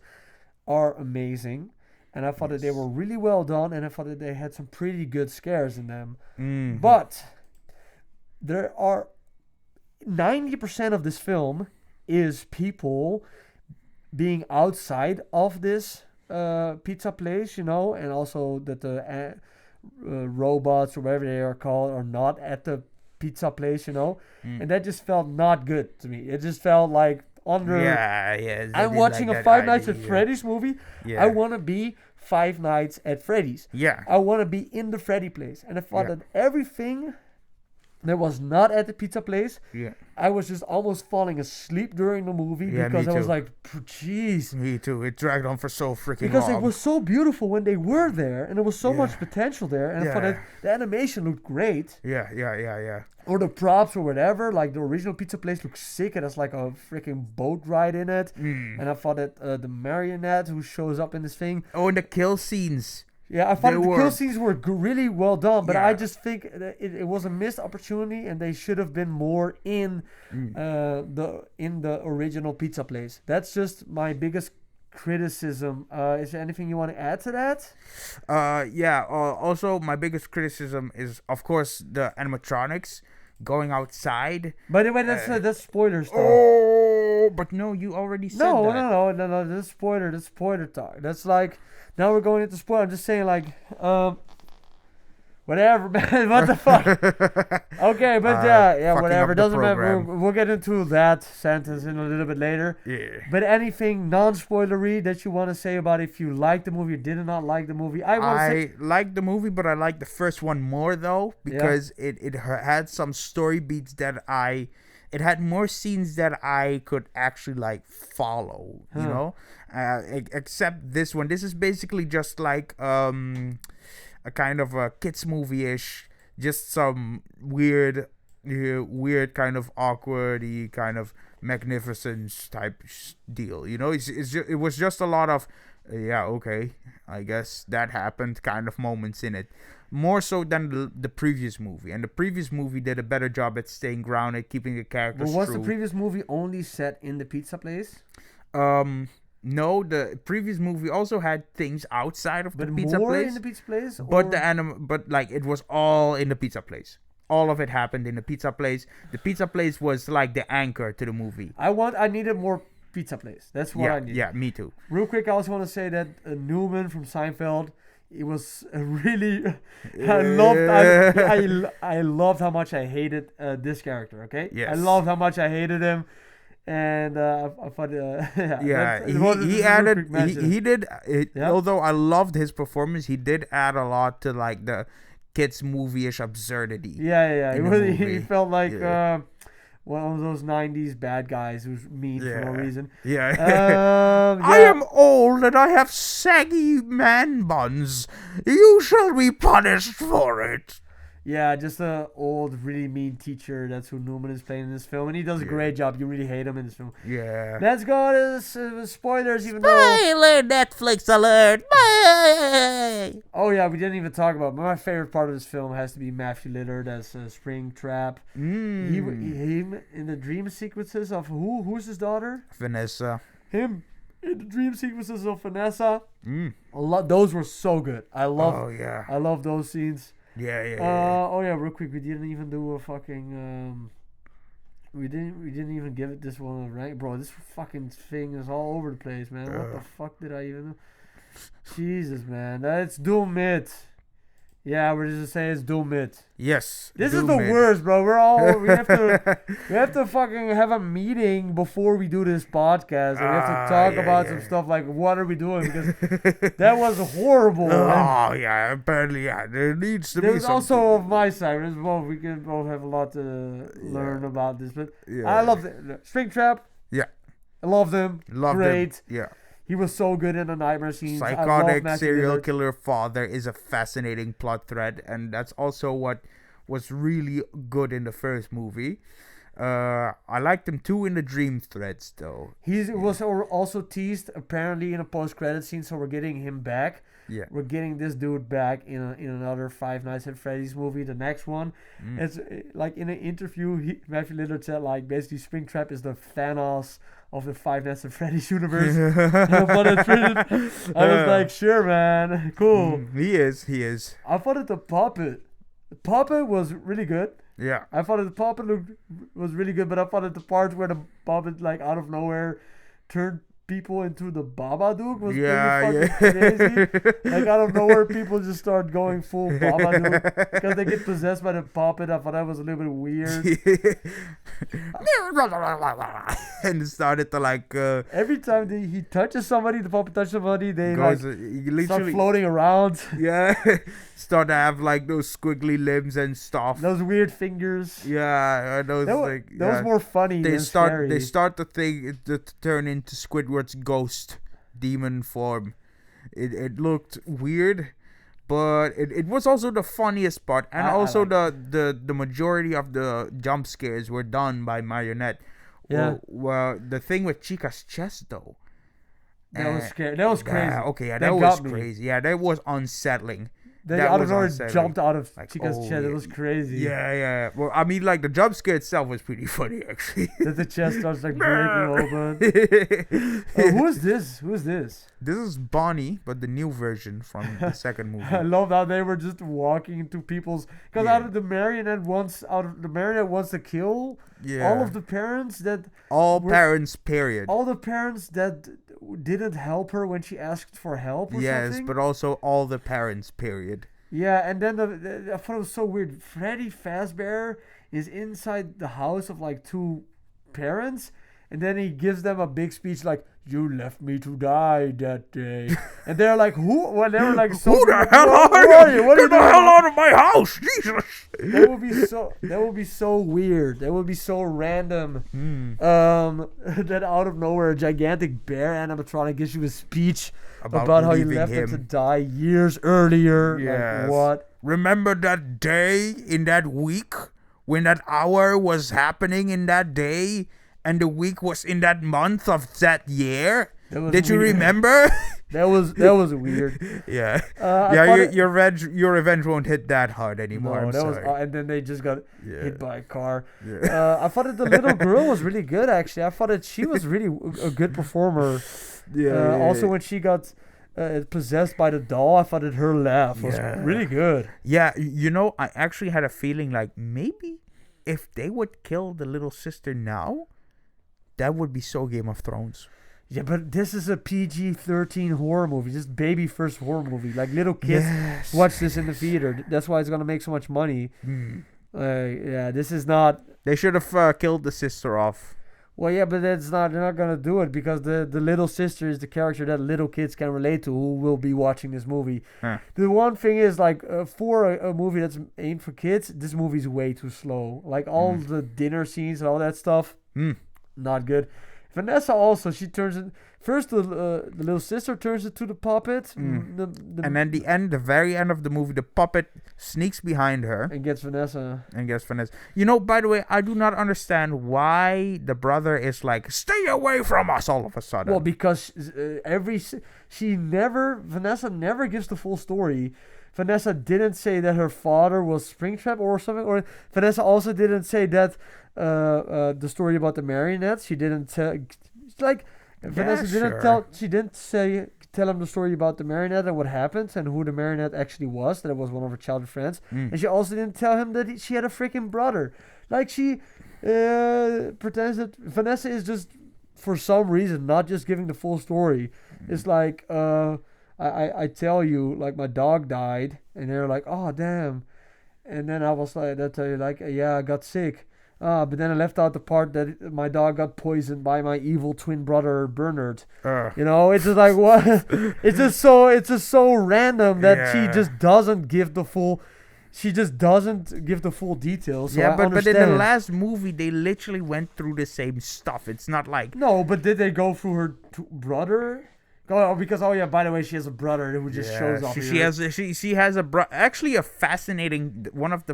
are amazing, and I thought that they were really well done, and I thought that they had some pretty good scares in them. Mm-hmm. But there are 90% of this film is people being outside of this pizza place, and also that the robots or whatever they are called are not at the pizza place, and that just felt not good to me. It just felt like I'm watching a Five Nights at Freddy's movie. Yeah. I want to be Five Nights at Freddy's. Yeah. I want to be in the Freddy place. And I thought that everything that was not at the pizza place, I was just almost falling asleep during the movie because I was like, jeez. Me too. It dragged on for so freaking long. Because it was so beautiful when they were there, and there was so much potential there, and I thought that the animation looked great. Yeah. Or the props or whatever, like the original pizza place looks sick. It has like a freaking boat ride in it. And I thought that the marionette who shows up in this thing. Oh, and the kill scenes. Yeah, I thought the kill scenes were really well done, but I just think that it was a missed opportunity, and they should have been more in the original pizza place. That's just my biggest criticism. Is there anything you want to add to that? Also, my biggest criticism is, of course, the animatronics going outside. By the way, that's spoiler stuff. Oh, but no, you already said that. No. That's spoiler talk. That's like, now we're going into spoiler. I'm just saying, like, whatever, man. What the fuck? Okay, but whatever. Doesn't matter. We'll get into that sentence in a little bit later. Yeah. But anything non-spoilery that you want to say about if you liked the movie or did not like the movie? I liked the movie, but I liked the first one more though, because it had some story beats that it had more scenes that I could actually like follow, except this one. This is basically just like a kind of a kids movie-ish, just some weird kind of awkward-y kind of magnificence type deal. It was just a lot of I guess that happened kind of moments in it, more so than the previous movie. And the previous movie did a better job at staying grounded, keeping the characters true. Was the previous movie only set in the pizza place? No, the previous movie also had things outside of the pizza more place. In the pizza place? But like it was all in the pizza place. All of it happened in the pizza place. The pizza place was like the anchor to the movie. I needed more pizza place. That's what I needed. Yeah, me too. Real quick, I also want to say that Newman from Seinfeld, it was really I loved how much I hated this character. Okay, yes. I loved how much I hated him. And I thought, he did. Although I loved his performance, he did add a lot to like the kids movie-ish absurdity. Yeah. He felt like one of those 90s bad guys who's mean for no reason. Yeah. Yeah. I am old and I have saggy man buns. You shall be punished for it. Yeah, just a old, really mean teacher. That's who Newman is playing in this film, and he does a great job. You really hate him in this film. Yeah. Let's go to spoilers, even though. Spoiler Netflix alert! Bye! Oh yeah, we didn't even talk about. My favorite part of this film has to be Matthew Lillard as Springtrap. Him in the dream sequences of who's his daughter? Vanessa. Him in the dream sequences of Vanessa. Those were so good. I love those scenes. Yeah. Oh yeah, real quick, we didn't even do a fucking we didn't even give it this one a rank, bro. This fucking thing is all over the place, man. What the fuck did I even do? Jesus, man. That's Doom Mid. Yeah, we're just saying it's Doom Mid. Yes. This is the worst, bro. We have to fucking have a meeting before we do this podcast, and we have to talk about some stuff like what are we doing, because that was horrible. Oh yeah, apparently there needs to be. There's also of my side. We can both have a lot to learn about this, but I love the Springtrap. Yeah, I love them. Great. Yeah. He was so good in the nightmare scenes. Psychotic serial killer father is a fascinating plot thread, and that's also what was really good in the first movie. I liked him too in the dream threads, though. He was also teased apparently in a post-credit scene, so we're getting him back. Yeah, we're getting this dude back in another Five Nights at Freddy's movie, the next one. It's like in an interview, Matthew Lillard said like basically Springtrap is the Thanos of the Five Nights at Freddy's universe. I was like, sure, man, cool. He is. I thought the puppet was really good. Yeah, I thought the puppet was really good, but I thought the part where the puppet like out of nowhere turned people into the Babadook was pretty fucking crazy. Like out of nowhere, people just start going full Babadook because they get possessed by the puppet. I thought that was a little bit weird. And it started to like every time he touches somebody, the puppet touches somebody, they goes, start floating around. Yeah, start to have like those squiggly limbs and stuff. Those weird fingers. Yeah, those that was more funny. They start the thing to turn into Squidward's ghost demon form. It looked weird, but it was also the funniest part, and also the majority of the jump scares were done by Marionette. Yeah. Well, the thing with Chica's chest though. That was scary. That was crazy. That was crazy. Yeah, that was unsettling. They out of nowhere jumped out of Chica's chest. It was crazy. Yeah. Well, I mean, like the jump scare itself was pretty funny, actually. That the chest starts like breaking open. Who is this? This is Bonnie, but the new version from the second movie. I love how they were just walking into people's because the marionette wants to kill all of the parents that period. All the parents that didn't help her when she asked for help or something. But also all the parents, period. Yeah, and then I thought it was so weird. Freddy Fazbear is inside the house of like two parents, and then he gives them a big speech like, "You left me to die that day," and they're like, "Who?" Well, they were like, "So who the hell are you? Get the hell out of my house, Jesus!" That would be so weird. That would be so random. That out of nowhere, a gigantic bear animatronic gives you a speech about how you left him to die years earlier. Yes. Like, what? Remember that day in that week when that hour was happening in that day? And the week was in that month of that year. Did you remember? That was weird. Yeah, your revenge won't hit that hard anymore. No, and then they just got hit by a car. Yeah. I thought that the little girl was really good. Actually, I thought that she was really a good performer. Also, when she got possessed by the doll, I thought that her laugh was really good. Yeah, I actually had a feeling like maybe if they would kill the little sister now, that would be so Game of Thrones. Yeah, but this is a PG-13 horror movie. Just baby first horror movie. Like little kids watch this in the theater. That's why it's gonna make so much money. This is not. They should have killed the sister off. Well, yeah, but they're not gonna do it because the little sister is the character that little kids can relate to who will be watching this movie. Huh. The one thing is like for a movie that's aimed for kids, this movie's way too slow. Like all the dinner scenes and all that stuff, not good. Vanessa also, she turns it first. The little sister turns it to the puppet, and then the very end of the movie, the puppet sneaks behind her and gets Vanessa. You know, by the way, I do not understand why the brother is like, stay away from us all of a sudden. Well, because Vanessa never gives the full story. Vanessa didn't say that her father was Springtrap or something, or Vanessa also didn't say that the story about the marionettes. She didn't tell, like, Vanessa didn't tell. She didn't tell him the story about the marionette and what happened and who the marionette actually was. That it was one of her childhood friends, and she also didn't tell him that she had a freaking brother. Like she pretends that Vanessa is just for some reason not just giving the full story. It's like I tell you, like, my dog died, and they're like, oh damn, and then I was like, they'll tell you like, yeah, I got sick. But then I left out the part that my dog got poisoned by my evil twin brother Bernard. You know, it's just like, what? It's just so random that she just doesn't give the full. She just doesn't give the full details. So but in the last movie, they literally went through the same stuff. It's not like no, but did they go through her brother? Oh, because by the way, she has a brother who just shows off. She has actually a fascinating one of the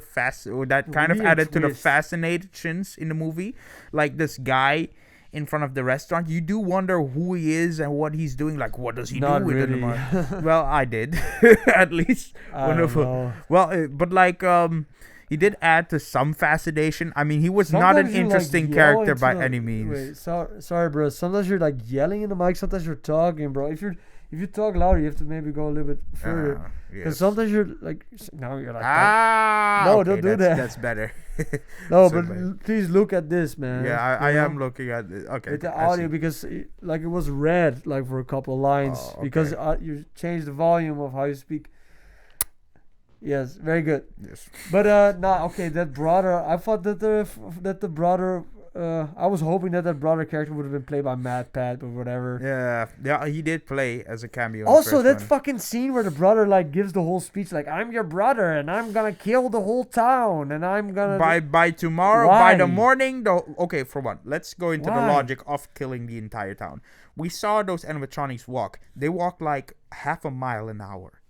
that kind of added to the fascinations in the movie. Like this guy in front of the restaurant, you do wonder who he is and what he's doing. Like, what does he do with it? Well, I did at least. But like he did add to some fascination. I mean, he was not an interesting character by any means. Wait, sorry, bro. Sometimes you're like yelling in the mic. Sometimes you're talking, bro. If you talk louder, you have to maybe go a little bit further. Because sometimes you're like, now you're like, no, okay, don't do that. That's better. No, but please look at this, man. Yeah, I am looking at it. Okay. With the audio, because it was red like for a couple of lines because you changed the volume of how you speak. Yes, very good. Yes. But that brother, I thought that the brother, I was hoping that brother character would have been played by Matt Pat or whatever. Yeah, he did play as a cameo. Also, that fucking scene where the brother like gives the whole speech, like, I'm your brother and I'm gonna kill the whole town and I'm gonna by tomorrow, by the morning. Okay, for one, let's go into the logic of killing the entire town. We saw those animatronics walk. They walk like half a mile an hour.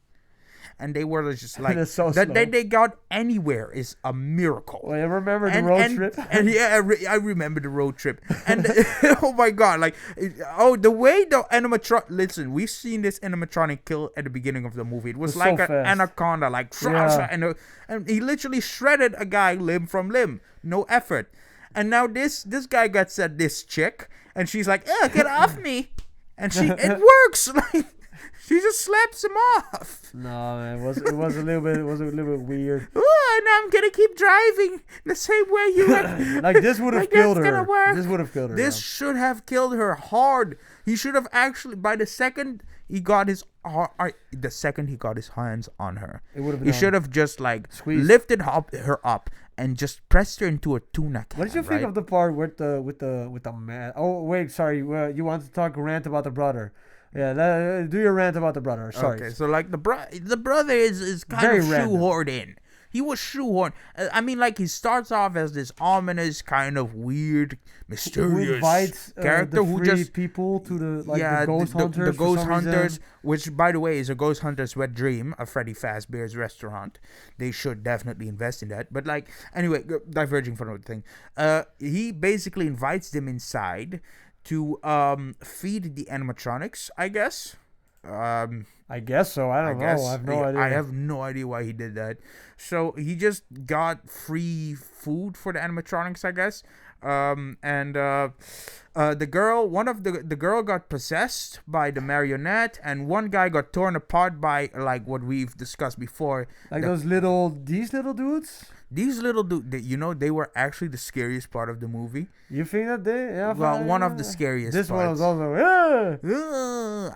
And they were just like they got anywhere is a miracle. Well, I remember the road trip. And yeah, I remember the road trip. And oh my god, like the way the animatronic. Listen, we've seen this animatronic kill at the beginning of the movie. It was like an anaconda, like and he literally shredded a guy limb from limb, no effort. And now this guy gets at this chick, and she's like, get off me!" And it works like. She just slaps him off. No, man, it was a little bit weird. Oh, and I'm gonna keep driving the same way you have. Like this would have killed her. This would have killed her. This should have killed her hard. He should have actually. By the second he got his hands on her, he should have just like lifted her up and just pressed her into a tuna can. What did you think of the part with the man? Oh wait, sorry. You want to rant about the brother? Yeah, do your rant about the brother. Sorry. Okay, so like the brother is kind of shoehorned in. He was shoehorned. I mean, like, he starts off as this ominous, kind of weird, mysterious character who just people to the ghost hunters. The ghost hunters, which by the way is a ghost hunter's wet dream, a Freddy Fazbear's restaurant. They should definitely invest in that. But like, anyway, diverging from the thing, he basically invites them inside to feed the animatronics, I guess. I guess so. I don't know. I have no idea. I have no idea why he did that. So he just got free food for the animatronics, I guess. The girl got possessed by the marionette, and one guy got torn apart by like what we've discussed before. Like these little dudes. These little dudes, they were actually the scariest part of the movie. You think that they? Yeah. Well, one of the scariest. This parts. one was also.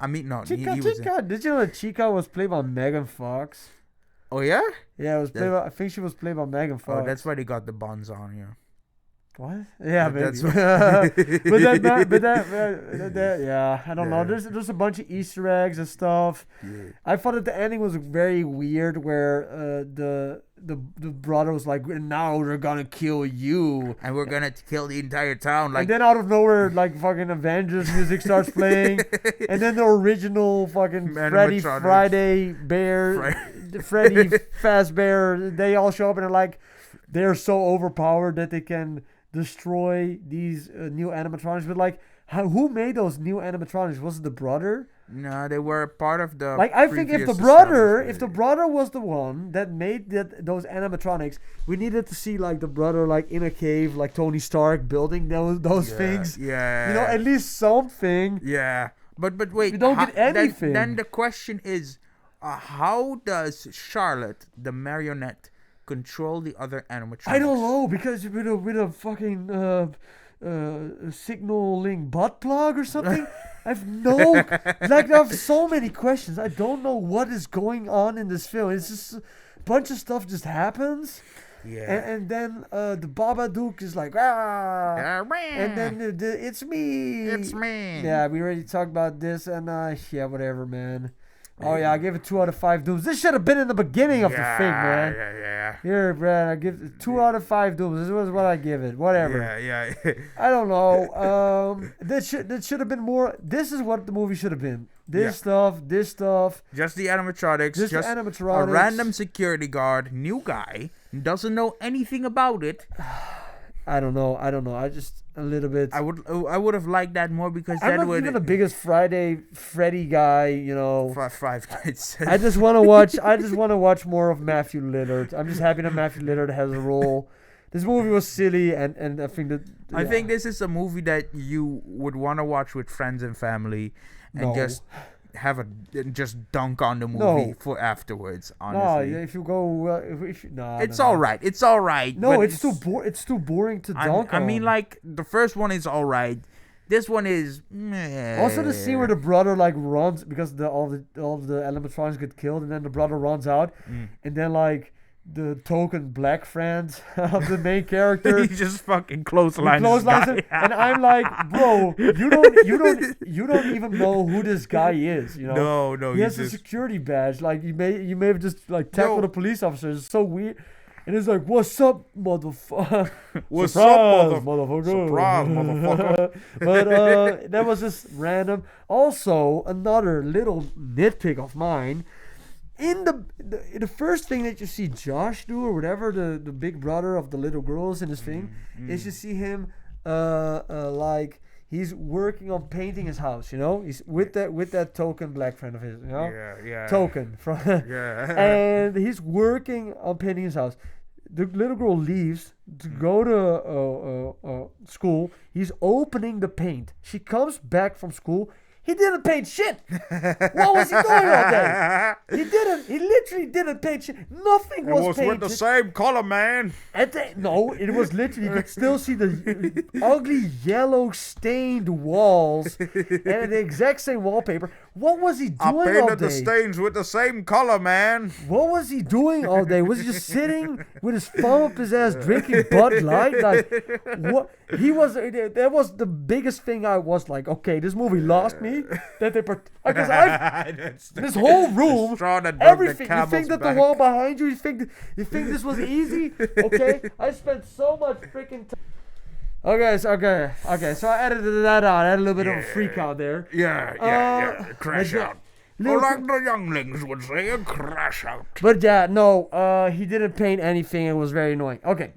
I mean, no. Chica. Did you know that Chica was played by Megan Fox? Oh yeah. Yeah, it was played by. I think she was played by Megan Fox. Oh, that's why they got the buns on. Yeah. What? Yeah, maybe. That's but that, yeah, I don't know. There's a bunch of Easter eggs and stuff. Yeah. I thought that the ending was very weird, where the brother was like, "Now they're gonna kill you, And we're gonna kill the entire town. Like, and then out of nowhere, like fucking Avengers music starts playing, and then the original fucking Freddy Animatronics. Friday Bear, Freddy Fazbear, they all show up and they're so overpowered that they can destroy these new animatronics. But like, who made those new animatronics? Was it the brother? no, they were part of the. Like, I think if the brother was the one that made those animatronics, we needed to see like the brother like in a cave, like Tony Stark building those things. Yeah. You know, at least something. Yeah. But wait. We don't get anything. Then the question is, how does Charlotte, the marionette, control the other animatronics? I don't know, because with a fucking signaling butt plug or something. I have so many questions. I don't know what is going on in this film. It's just a bunch of stuff just happens. Yeah. And then the Babadook is like, ah. And then it's me. It's me. Yeah, we already talked about this, and yeah, whatever, man. Oh yeah, I gave it 2 out of 5 dooms. This should have been in the beginning of the thing, man. Yeah. Here, Brad, I give it 2 out of 5 dooms. This was what I give it. Whatever. Yeah. I don't know. That should have been more. This is what the movie should have been. This stuff. Just the animatronics. Just the animatronics. A random security guard, new guy, doesn't know anything about it. I don't know. I just a little bit. I would have liked that more, because I'm that not would even the biggest Freddy guy, you know. Five Nights. I just want to watch more of Matthew Lillard. I'm just happy that Matthew Lillard has a role. This movie was silly, and I think that. Yeah. I think this is a movie that you would want to watch with friends and family, and just just dunk on the movie for afterwards. Honestly, no. If you go, it's all right. It's all right. No, it's too boring to dunk on. I mean, like, the first one is all right. This one is meh. Also, the scene where the brother like runs because all the animatronics get killed, and then the brother runs out, and then like the token black friend of the main character, he just fucking clotheslines him, and I'm like, bro, you don't even know who this guy is, you know? No, he has a security badge. Like, you may have just like tackled a police officer. It's so weird. And it's like, what's up, motherfucker? What's Surprise, up, motherfucker? Surprise, motherfucker. But that was just random. Also, another little nitpick of mine. In the first thing that you see Josh do, or whatever, the big brother of the little girls in this thing, is you see him like he's working on painting his house, you know? He's with that token black friend of his, you know? Yeah. Token from and he's working on painting his house. The little girl leaves to go to school. He's opening the paint. She comes back from school. He didn't paint shit. What was he doing all day? He literally didn't paint shit. Nothing was painted. It was with the same color, man. No, it was literally, you could still see the ugly yellow stained walls and the exact same wallpaper. What was he doing all day? I painted the stains with the same color, man. What was he doing all day? Was he just sitting with his thumb up his ass drinking Bud Light? Like, what? That was the biggest thing. I was like, okay, this movie lost me. That they because this whole room, everything. You think that the wall behind you? You think this was easy? Okay, I spent so much freaking time. Okay. So I edited that out. I had a little bit of a freak out there. Yeah. Crash out. Like the younglings would say, a crash out. But yeah, no. He didn't paint anything. It was very annoying. Okay.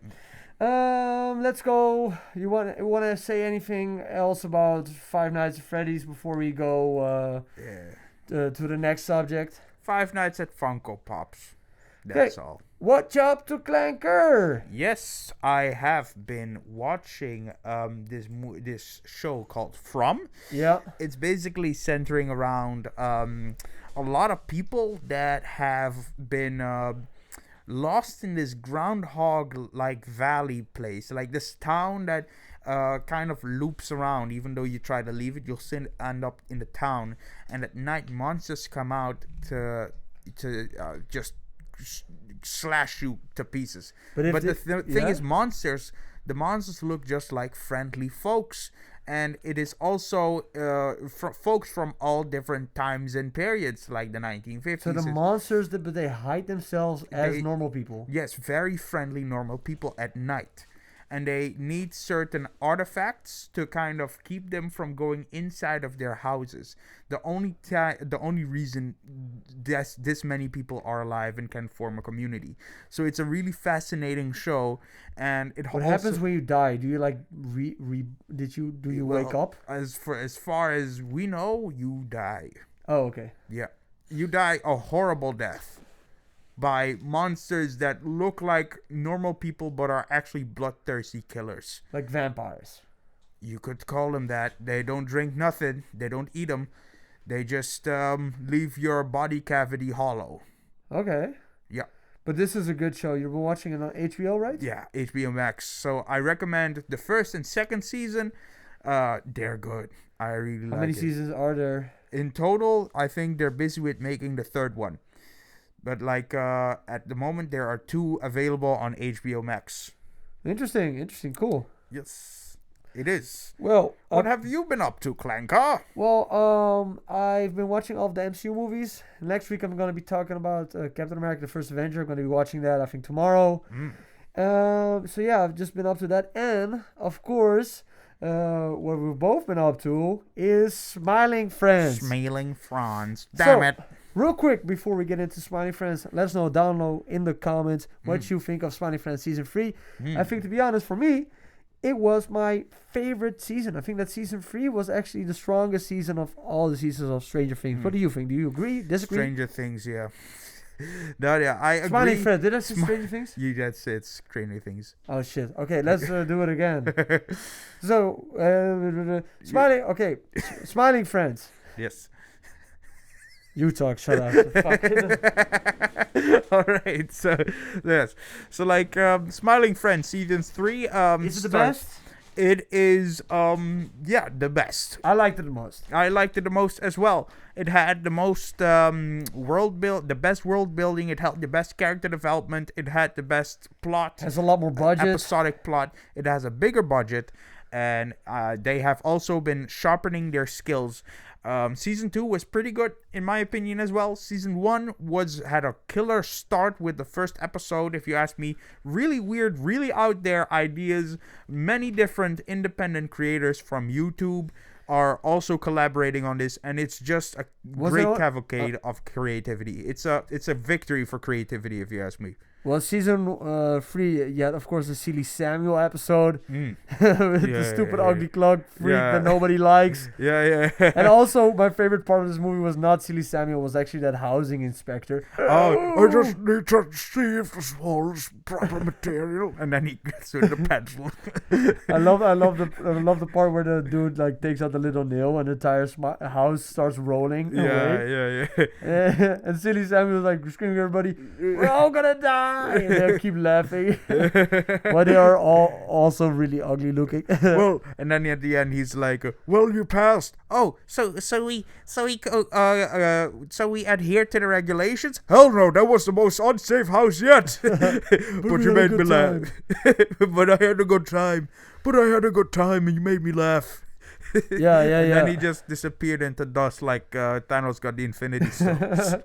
Let's go. You want to say anything else about Five Nights at Freddy's before we go to the next subject? Five Nights at Funko Pops. That's all. What's up to Clanker? Yes, I have been watching this show called From. Yeah. It's basically centering around a lot of people that have been lost in this groundhog-like valley place, like this town that kind of loops around. Even though you try to leave it, you'll still end up in the town, and at night monsters come out to just slash you to pieces. But the thing is, monsters the monsters look just like friendly folks. And it is also folks from all different times and periods, like the 1950s. So the monsters, but they hide themselves as normal people. Yes, very friendly, normal people at night. And they need certain artifacts to kind of keep them from going inside of their houses. The only reason this many people are alive and can form a community. So it's a really fascinating show, and it. What happens when you die? Do you like do you wake up? As far as we know, you die. Oh, okay. Yeah, you die a horrible death by monsters that look like normal people but are actually bloodthirsty killers. Like vampires. You could call them that. They don't drink nothing. They don't eat them. They just leave your body cavity hollow. Okay. Yeah. But this is a good show. You've been watching it on HBO, right? Yeah, HBO Max. So I recommend the first and second season. They're good. I really like it. How many seasons are there? In total, I think they're busy with making the third one. But at the moment, there are 2 available on HBO Max. Interesting, cool. Yes, it is. Well, what have you been up to, Clanker? Well, I've been watching all of the MCU movies. Next week, I'm going to be talking about Captain America: The First Avenger. I'm going to be watching that, I think, tomorrow. So yeah, I've just been up to that, and of course, what we've both been up to is Smiling Friends. Smiling Friends. Damn it. Real quick, before we get into Smiling Friends, let us know down below in the comments what you think of Smiling Friends Season 3. I think, to be honest, for me, it was my favorite season. I think that Season 3 was actually the strongest season of all the seasons of Stranger Things. What do you think? Do you agree? Disagree? Stranger Things, yeah. No, yeah, I agree. Smiling Friends. Did I say Stranger Things? That's it. Stranger Things. Oh, shit. Okay, let's do it again. So, Smiling... Okay, Smiling Friends. Yes. You talk, shut up. Alright, so yes. So Smiling Friends Season 3 is it the best? It is the best. I liked it the most. I liked it the most as well. It had the most the best world building, it had the best character development, it had the best plot. It has a lot more budget. Episodic plot. It has a bigger budget, and they have also been sharpening their skills. Season 2 was pretty good in my opinion as well. Season 1 had a killer start with the first episode, if you ask me. Really weird, really out there ideas. Many different independent creators from YouTube are also collaborating on this, and it's just a great cavalcade of creativity. It's a victory for creativity, if you ask me. Well, season 3, of course, the Silly Samuel episode with the stupid ugly clock freak that nobody likes. And also, my favorite part of this movie was not Silly Samuel, was actually that housing inspector. I just need to see if the wall is proper material. And then he gets with the pencil. I love the part where the dude takes out the little nail and the entire house starts rolling away. And Silly Samuel's screaming at everybody, "We're all gonna die!" And they keep laughing. But they are all also really ugly looking. Well, and then at the end he's like, "Well, you passed. Oh, so we adhere to the regulations? Hell no, that was the most unsafe house yet." But you made me laugh. But I had a good time. And you made me laugh. Yeah. And then he just disappeared into dust like Thanos got the Infinity Stones.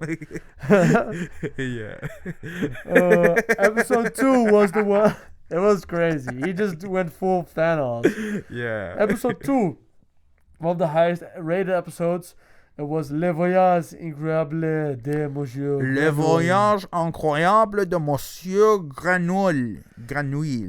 Episode 2 was the one. It was crazy. He just went full Thanos. Yeah. Episode 2, one of the highest rated episodes. It was Le Voyage Incroyable de Monsieur Le Voyage Incroyable de Monsieur Granouille.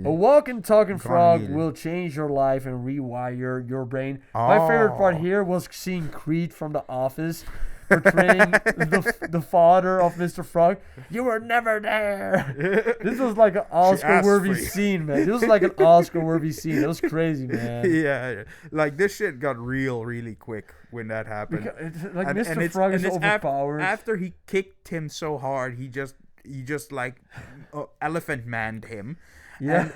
A walking, talking frog will change your life and rewire your brain. My favorite part here was seeing Creed from The Office portraying the father of Mr. Frog. You were never there. This was like an Oscar-worthy scene, man. This was like an Oscar-worthy scene. It was crazy, man. Yeah, this shit got real really quick when that happened. Mr. Frog is overpowered. After he kicked him so hard, he just elephant manned him. Yeah,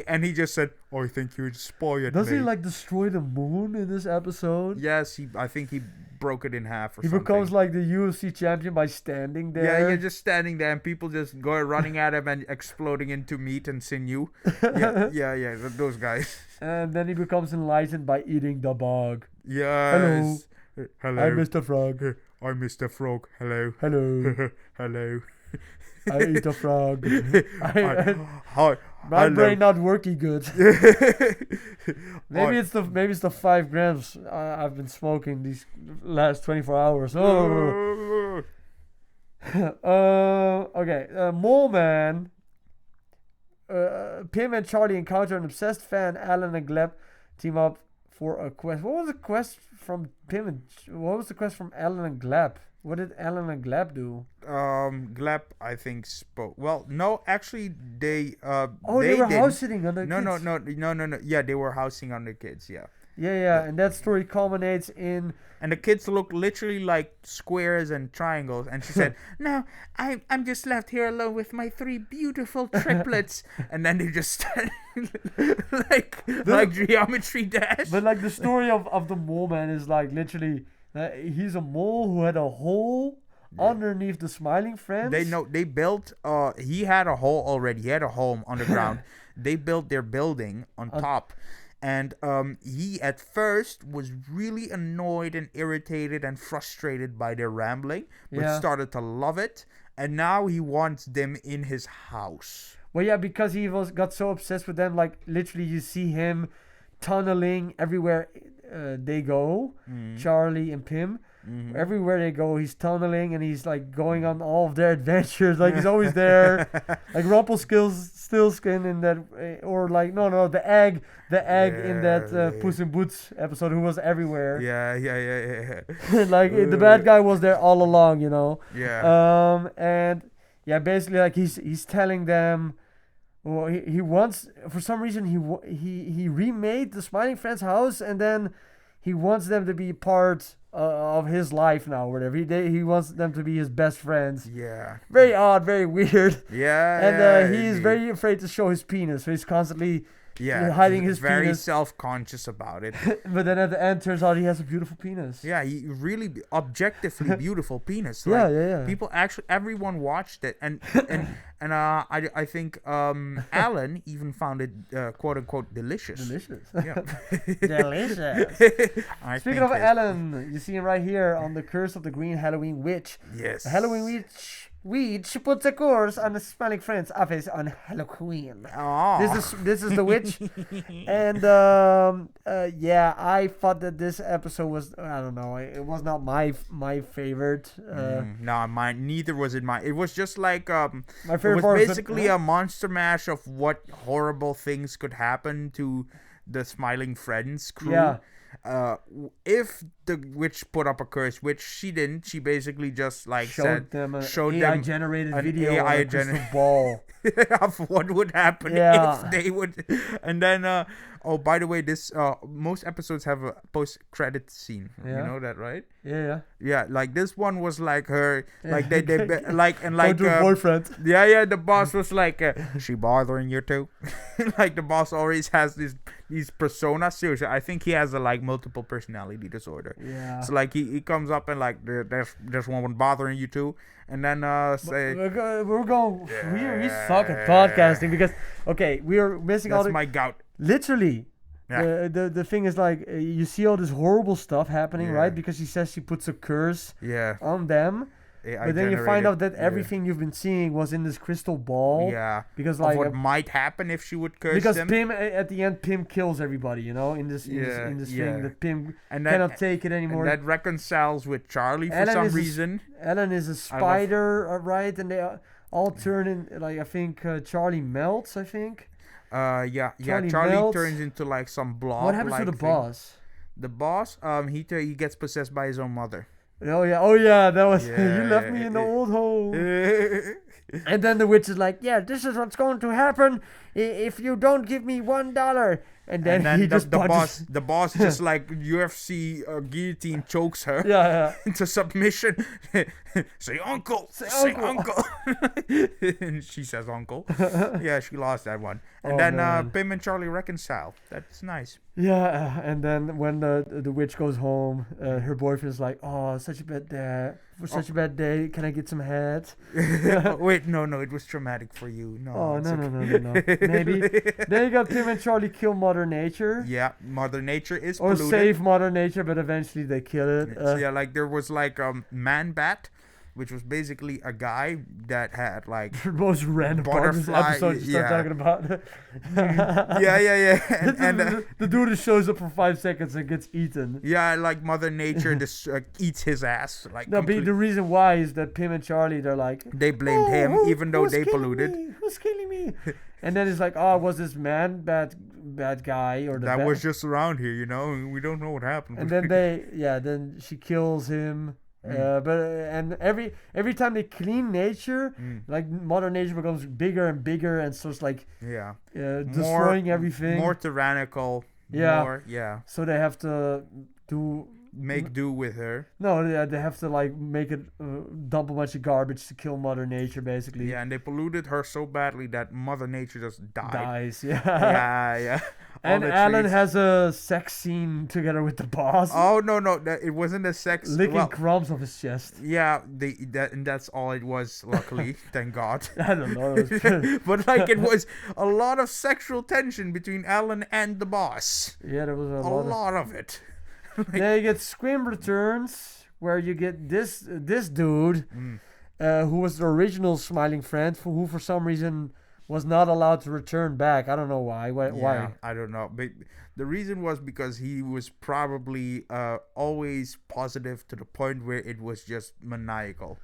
and he just said, "Oh, I think you spoiled me." Does he destroy the moon in this episode? Yes, I think he broke it in half or He something. becomes like the UFC champion by standing there. Yeah, you're just standing there and people just go running at him and exploding into meat and sinew. Yeah, those guys. And then he becomes enlightened by eating the bug. Yes. Hello. I'm Mr. Frog. I'm Mr. Frog. Hello. Hello. Hello. I eat a frog. Hi. My brain not working good. maybe it's the 5 grams I've been smoking these last 24 hours. Oh. Okay. Mole Man. Pim and Charlie encounter an obsessed fan. Alan and Gleb team up for a quest. What was the quest from Pim and? What was the quest from Alan and Gleb? What did Alan and Gleb do? Gleb, I think, spoke. Well, no, actually, they they were house sitting on the kids. No. Yeah, they were housing on the kids. Yeah. Yeah, and that story culminates in. And the kids look literally like squares and triangles. And she said, "No, I'm just left here alone with my 3 beautiful triplets." And then they just stand like Geometry Dash. But like the story of the mole man is like literally, he's a mole who had a hole underneath the Smiling Friends. They built. He had a hole already. He had a home underground. They built their building on top. And he at first was really annoyed and irritated and frustrated by their rambling, but started to love it. And now he wants them in his house. Well, yeah, because he got so obsessed with them. Like literally, you see him tunneling everywhere they go. Charlie and Pim. Mm-hmm. Everywhere they go, he's tunneling and he's like going on all of their adventures. Like he's always there. Like Rumpelstiltskin in that, or like the egg in that Puss in Boots episode, who was everywhere. Yeah. Like the bad guy was there all along, Yeah. And yeah, basically like he's telling them. Well, he wants, for some reason he remade the Smiling Friends house, and then he wants them to be part of his life now, whatever. He wants them to be his best friends. Yeah. Very odd, very weird. Yeah. And he's very afraid to show his penis, so he's constantly hiding his very penis. self-conscious about it. But then at the end, turns out he has a beautiful penis. Yeah, he really objectively beautiful penis. Like, yeah. People actually, everyone watched it, and I think Alan even found it quote unquote delicious. Delicious. Yeah. Delicious. Speaking of Alan, you see him right here on the Curse of the Green Halloween Witch. Yes. The Halloween witch puts a curse on the Smiling Friends' office on Halloween. Aww. This is the witch. And I thought that this episode was, I don't know, it was not my favorite. No, mine neither was it. It was just like my favorite it was basically a monster mash of what horrible things could happen to the Smiling Friends crew. Yeah. If the witch put up a curse, which she didn't, she basically just like showed them an AI-generated video AI on a crystal ball of what would happen if they would. And then, by the way, this most episodes have a post-credit scene. Yeah. You know that, right? Yeah. Yeah, like this one was like her, like they like and like boyfriend. Yeah. The boss was like, she bothering you too? Like the boss always has these personas. Seriously, I think he has a like multiple personality disorder. Yeah. So like he comes up and like there's one bothering you too, and then say we suck at podcasting because we are missing all that's my gout. Literally. Yeah. The thing is like you see all this horrible stuff happening, right? Because she says she puts a curse on them. But then you find out that everything you've been seeing was in this crystal ball. Yeah. Because like what might happen if she would curse because them. Pim at the end, Pim kills everybody. In this thing that Pim cannot take it anymore. And that reconciles with Charlie for some reason. Ellen is a spider, right? And they all turn in. Like I think Charlie melts. I think. Charlie turns into like some blob. What happens to the boss? The boss, he gets possessed by his own mother. Oh yeah, that was you left me in the old hole. And then the witch is like, yeah, this is what's going to happen if you don't give me $1. And then he just punches. the boss just like UFC guillotine chokes her Yeah. into submission. Say uncle. Say uncle. And she says uncle. Yeah, she lost that one. And then Pim and Charlie reconcile. That's nice. Yeah, and then when the witch goes home, her boyfriend's like, "Oh, such a bad day. For such a bad day, can I get some head?" Wait, no, it was traumatic for you. No. Oh, it's no. Maybe. Then you got Pim and Charlie kill Mother Nature. Yeah, Mother Nature is Or polluted. save Mother Nature, but eventually they kill it. So yeah, like there was like Man Bat, which was basically a guy that had like The most random part of this butterfly, episode you start yeah. talking about. yeah. And the dude just shows up for 5 seconds and gets eaten. yeah, like Mother Nature just eats his ass. Like No, but the reason why is that Pim and Charlie, they're like, they blamed him, even though they polluted. Who's killing me? And then it's like, oh, was this man bad guy or the That bad? was just around here, you know. We don't know what happened. And then then she kills him. And every time they clean nature, like Mother Nature becomes bigger and bigger, and so it's like destroying everything. More tyrannical. Yeah. Yeah. So they have to Make do with her. No, they have to like make it dump a bunch of garbage to kill Mother Nature, basically. Yeah, and they polluted her so badly that Mother Nature just died. Dies, yeah. Yeah. And Alan has a sex scene together with the boss. Oh no, it wasn't a sex. Licking crumbs off his chest. Yeah, and that's all it was. Luckily, thank God. I don't know. But like it was a lot of sexual tension between Alan and the boss. Yeah, there was a lot of it. Then you get Squim Returns, where you get this dude, who was the original Smiling Friend, who for some reason was not allowed to return back. I don't know why. Why? I don't know. But the reason was because he was probably always positive to the point where it was just maniacal.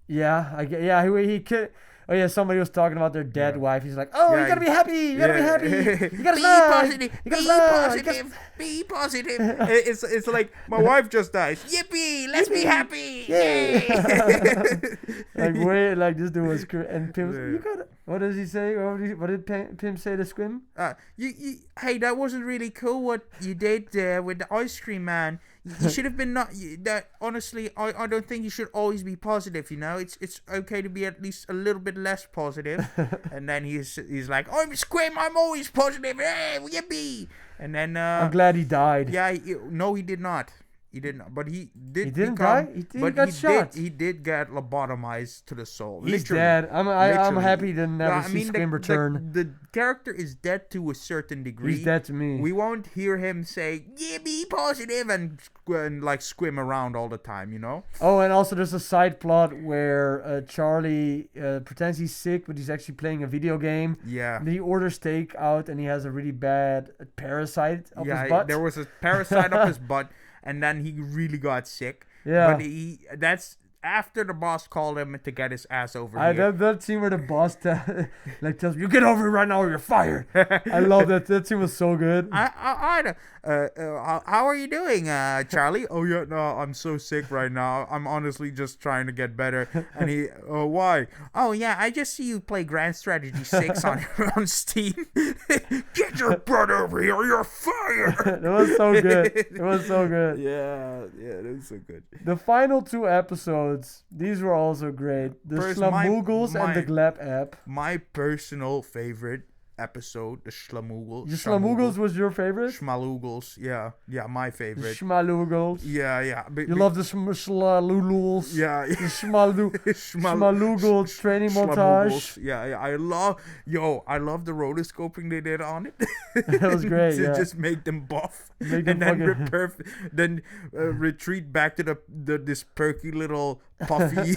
Yeah, he could. Oh yeah, somebody was talking about their dead wife. He's like, "Oh, you gotta be happy. You gotta be happy. You gotta be positive. It's like my wife just died. Yippee! Let's be happy. Yay! Like this dude was crazy. And Pim's, you gotta. What does he say? What did Pim say to Squim? Hey, that wasn't really cool what you did there with the ice cream man. You should have been honestly, I don't think you should always be positive, you know. It's okay to be at least a little bit less positive. And then he's like, I'm Squim, I'm always positive. Hey, yippee! And then I'm glad he died. Yeah, no, he did not. He didn't, but he did. He didn't die. He got shot. He did get lobotomized to the soul. He's dead. I'm happy to never see Squim return. The character is dead to a certain degree. He's dead to me. We won't hear him say, "Yeah, be positive," and like Squim around all the time, you know. Oh, and also there's a side plot where Charlie pretends he's sick, but he's actually playing a video game. Yeah. And he orders takeout, and he has a really bad parasite up his butt. There was a parasite up his butt. And then he really got sick. Yeah. But that's after the boss called him to get his ass over here. That scene where the boss tells me, "You get over here right now or you're fired." I love that. That scene was so good. How are you doing, Charlie? Oh yeah, no, I'm so sick right now. I'm honestly just trying to get better. And he, why? Oh yeah, I just see you play Grand Strategy 6 on Steam. Get your butt over here, you're fired. It was so good. It was so good. Yeah, it was so good. The final 2 episodes, these were also great. The Schlamoogles and the Glap app. My personal favorite episode, the Schlamoogles. The Schlamoogles was your favorite? Schmaloogles, yeah, my favorite. The Schmaloogles. Yeah. You love the Schmaloogles. Yeah. The Schmaloogles training montage. Yeah. I love the rotoscoping they did on it. That was great. To just make them buff, then retreat back to this perky little puffy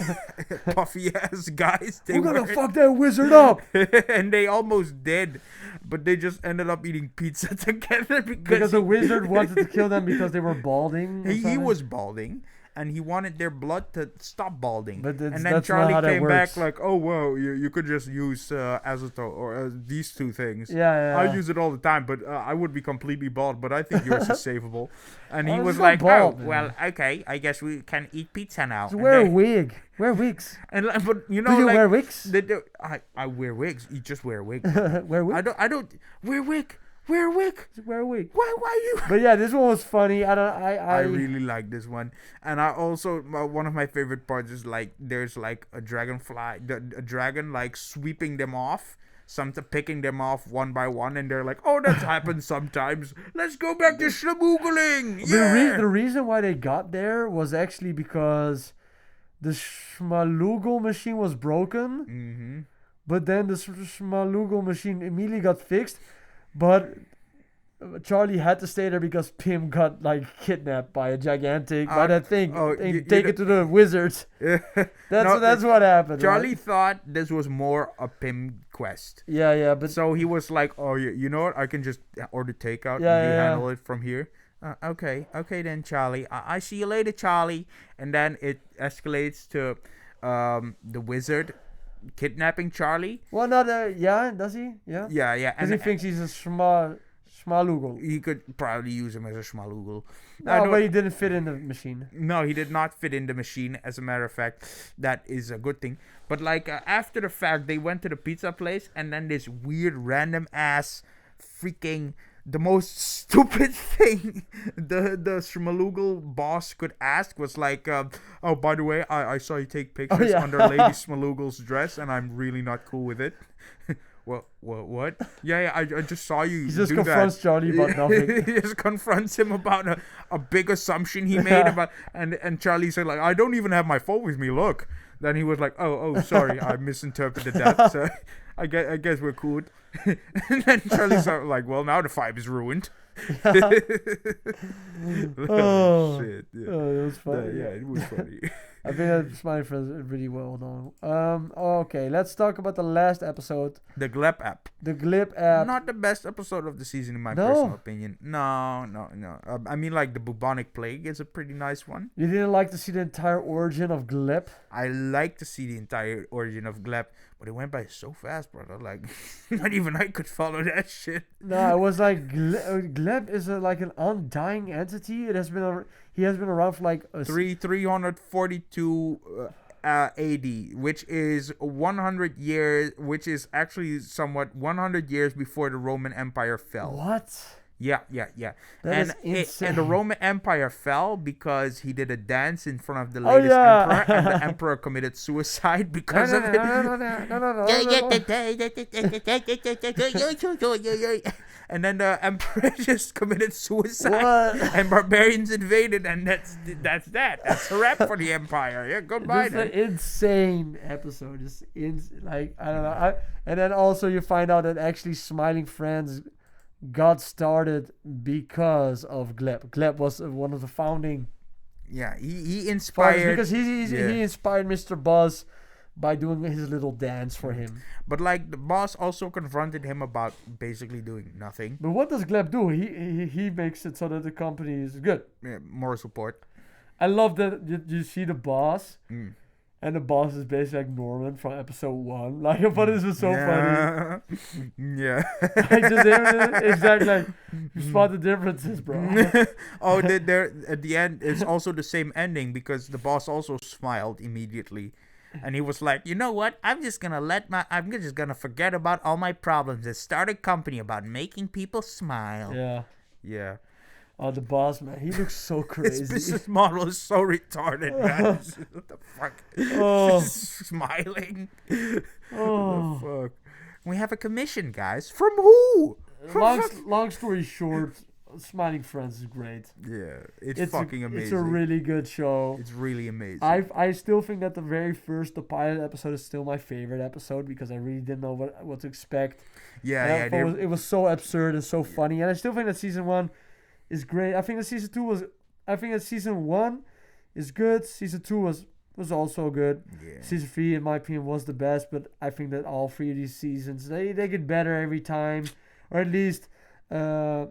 ass guys. We're gonna fuck that wizard up. And they almost did, but they just ended up eating pizza together because the wizard wanted to kill them because they were balding. He was balding, and he wanted their blood to stop balding. But and then that's not Charlie how that came back works. like, oh, whoa, you could just use acetone or these two things. Yeah. I use it all the time, but I would be completely bald, but I think yours is savable. And he Oh, was it's not like, bald, oh, well, man. okay, I guess we can eat pizza now. So And wear a they- wig. Wear wigs. And but you know, Do you like, wear wigs? I wear wigs. You just wear a wig. Wear wigs. I don't wear wig. Wear a wig. Wear a wig. Why you? But yeah, this one was funny. I really like this one, and I also one of my favorite parts is like there's like a dragonfly, a dragon like sweeping them off, picking them off one by one, and they're like, oh, that happens sometimes. Let's go back to schmagoogling. Yeah. The reason why they got there was actually because the schmaloogle machine was broken, Mm-hmm. but then the schmaloogle machine immediately got fixed, but Charlie had to stay there because Pym got like kidnapped by a gigantic by that thing and take it to the wizards. That's what happened. Charlie right? thought this was more a Pym quest. Yeah, but So he was like, "Oh, you know what? I can just order takeout Yeah, and you yeah. handle it from here." Okay then, Charlie. I see you later, Charlie. And then it escalates to the wizard kidnapping Charlie. well, does he? Yeah, Yeah, because and he thinks he's a schmaloogle. he could probably use him as a schmaloogle. No, but he didn't fit in the machine. No, he did not fit in the machine. As a matter of fact, that is a good thing. But like after the fact, they went to the pizza place, and then this weird random ass freaking the most stupid thing the Schmaloogle boss could ask was like, oh, by the way, I saw you take pictures yeah. under Lady Schmaloogle's dress, and I'm really not cool with it. What? Yeah, I just saw you. He just do confronts that. Charlie about nothing. He just confronts him about a big assumption he made about, and Charlie said like, I don't even have my phone with me. Look. Then he was like, oh, sorry, I misinterpreted that. So I guess we're cool. And then Charlie's like, well, now the vibe is ruined. Oh, shit! Yeah. Oh, that was funny. It was funny. I think that Smiley Friends is really well done. Okay, let's talk about the last episode, The Glep app. the Glip app. Not the best episode of the season in my No. personal opinion. No. I mean, like the bubonic plague is a pretty nice one. You didn't like to see the entire origin of Glip? I like to see the entire origin of Glep, but it went by so fast, brother. Like, not even I could follow that shit. No, it was like Glip is like an undying entity. He has been around for like 342 AD, which is 100 years, which is actually somewhat 100 years before the Roman Empire fell. What? Yeah. That is insane. And the Roman Empire fell because he did a dance in front of the Oh, latest yeah. emperor, and the emperor committed suicide because of it. And then the emperor just committed suicide, What? and barbarians invaded, and that's that. That's a wrap for the empire. Yeah, goodbye. This is an Then. insane episode. Just like I don't know. And then also you find out that actually Smiling Friends got started because of Gleb. Gleb was one of the founding Yeah, he fathers inspired. because he inspired Mr. Buzz by doing his little dance for him. But like the boss also confronted him about basically doing nothing. But what does Gleb do? He makes it so that the company is good. More support. I love that you see the boss. Mm. And the boss is basically like Norman from episode 1. Like, I thought this was so funny. Yeah. I just exactly like you spot the differences, bro. Oh, there at the end it's also the same ending because the boss also smiled immediately, and he was like, you know what? I'm just gonna forget about all my problems and start a company about making people smile. Yeah. Oh, the boss, man. He looks so crazy. His business model is so retarded, man. What the fuck? Oh. Smiling. Oh. What the fuck? We have a commission, guys. From who? Long story short, Smiling Friends is great. Yeah, it's fucking amazing. It's a really good show. It's really amazing. I still think that the pilot episode is still my favorite episode because I really didn't know what to expect. Yeah. It was so absurd and so funny, and I still think that season 1 is great. I think that season 1 is good. Season 2 was also good. Yeah. Season 3, in my opinion, was the best, but I think that all 3 of these seasons they get better every time, or at least uh,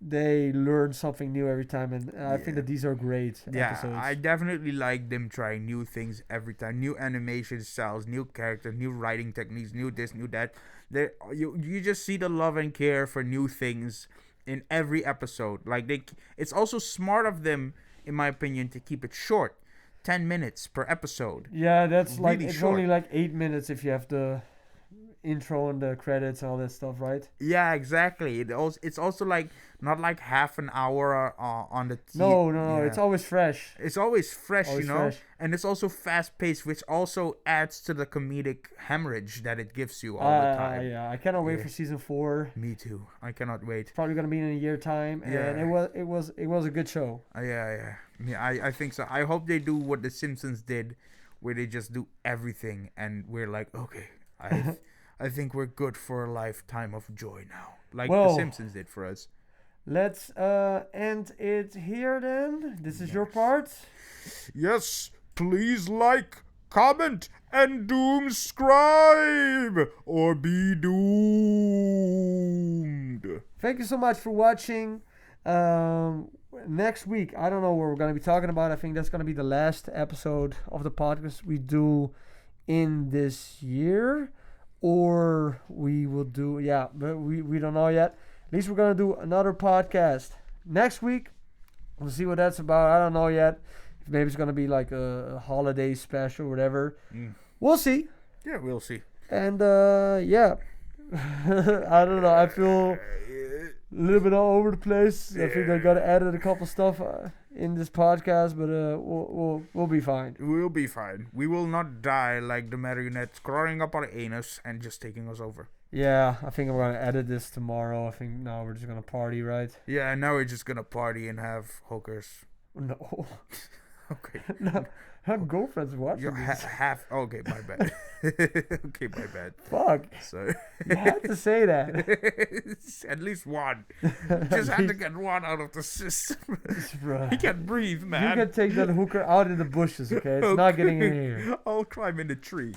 they learn something new every time, and I think Yeah. that these are great Yeah, episodes. I definitely like them trying new things every time. New animation styles, new characters, new writing techniques, new this, new that. You just see the love and care for new things in every episode. Like it's also smart of them, in my opinion, to keep it short, 10 minutes per episode. Yeah, that's like Really it's short. only like 8 minutes if you have the intro and the credits and all that stuff, right? Yeah, exactly. It's also like not like half an hour on the No, yeah. it's always fresh. It's always fresh, Always you know, fresh. and it's also fast paced, which also adds to the comedic hemorrhage that it gives you all the time. Yeah, I cannot wait Yeah. for season 4. Me too. I cannot wait. Probably gonna be in a year time, and Yeah. it was a good show. Yeah. I think so. I hope they do what The Simpsons did, where they just do everything, and we're like, okay, I think we're good for a lifetime of joy now, like The Well, Simpsons did for us. Let's end it here then. This is your Yes. part. Yes, please like, comment, and doomscribe, or be doomed. Thank you so much for watching. Next week, I don't know what we're going to be talking about. I think that's going to be the last episode of the podcast we do in this year. Or we will do, but we don't know yet. At least we're going to do another podcast next week. We'll see what that's about. I don't know yet. Maybe it's going to be like a holiday special or whatever. We'll see. Yeah, we'll see. And, yeah. I don't know. I feel a little bit all over the place. I think I got to edit a couple stuff in this podcast, but we'll be fine. We'll be fine. We will not die like the marionettes crawling up our anus and just taking us over. Yeah, I think I'm going to edit this tomorrow. I think now we're just going to party, right? Yeah, now we're just gonna party and have hookers. No. Okay. No, her girlfriend's watching You this. have. Okay, my bad. Okay, my bad. Fuck. So You had to say that. at least one. Just had to get one out of the system. Bruh. He can't breathe, You man. can take that hooker out in the bushes, okay? It's not getting in here. I'll climb in the tree.